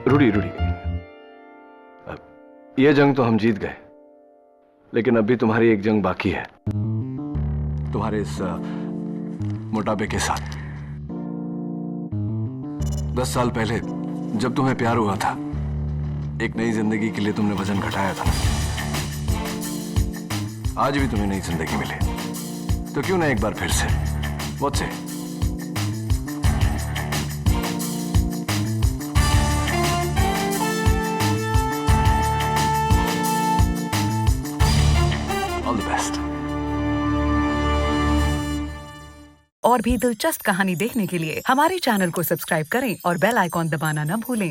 रूडी, ये जंग तो हम जीत गए, लेकिन अभी तुम्हारी एक जंग बाकी है, तुम्हारे इस मोटापे के साथ। 10 साल पहले जब तुम्हें प्यार हुआ था, एक नई जिंदगी के लिए तुमने वजन घटाया था। आज भी तुम्हें नई जिंदगी मिले तो क्यों ना एक बार फिर से मुझसे ऑल द बेस्ट। और भी दिलचस्प कहानी देखने के लिए हमारे चैनल को सब्सक्राइब करें और बेल आइकॉन दबाना न भूलें।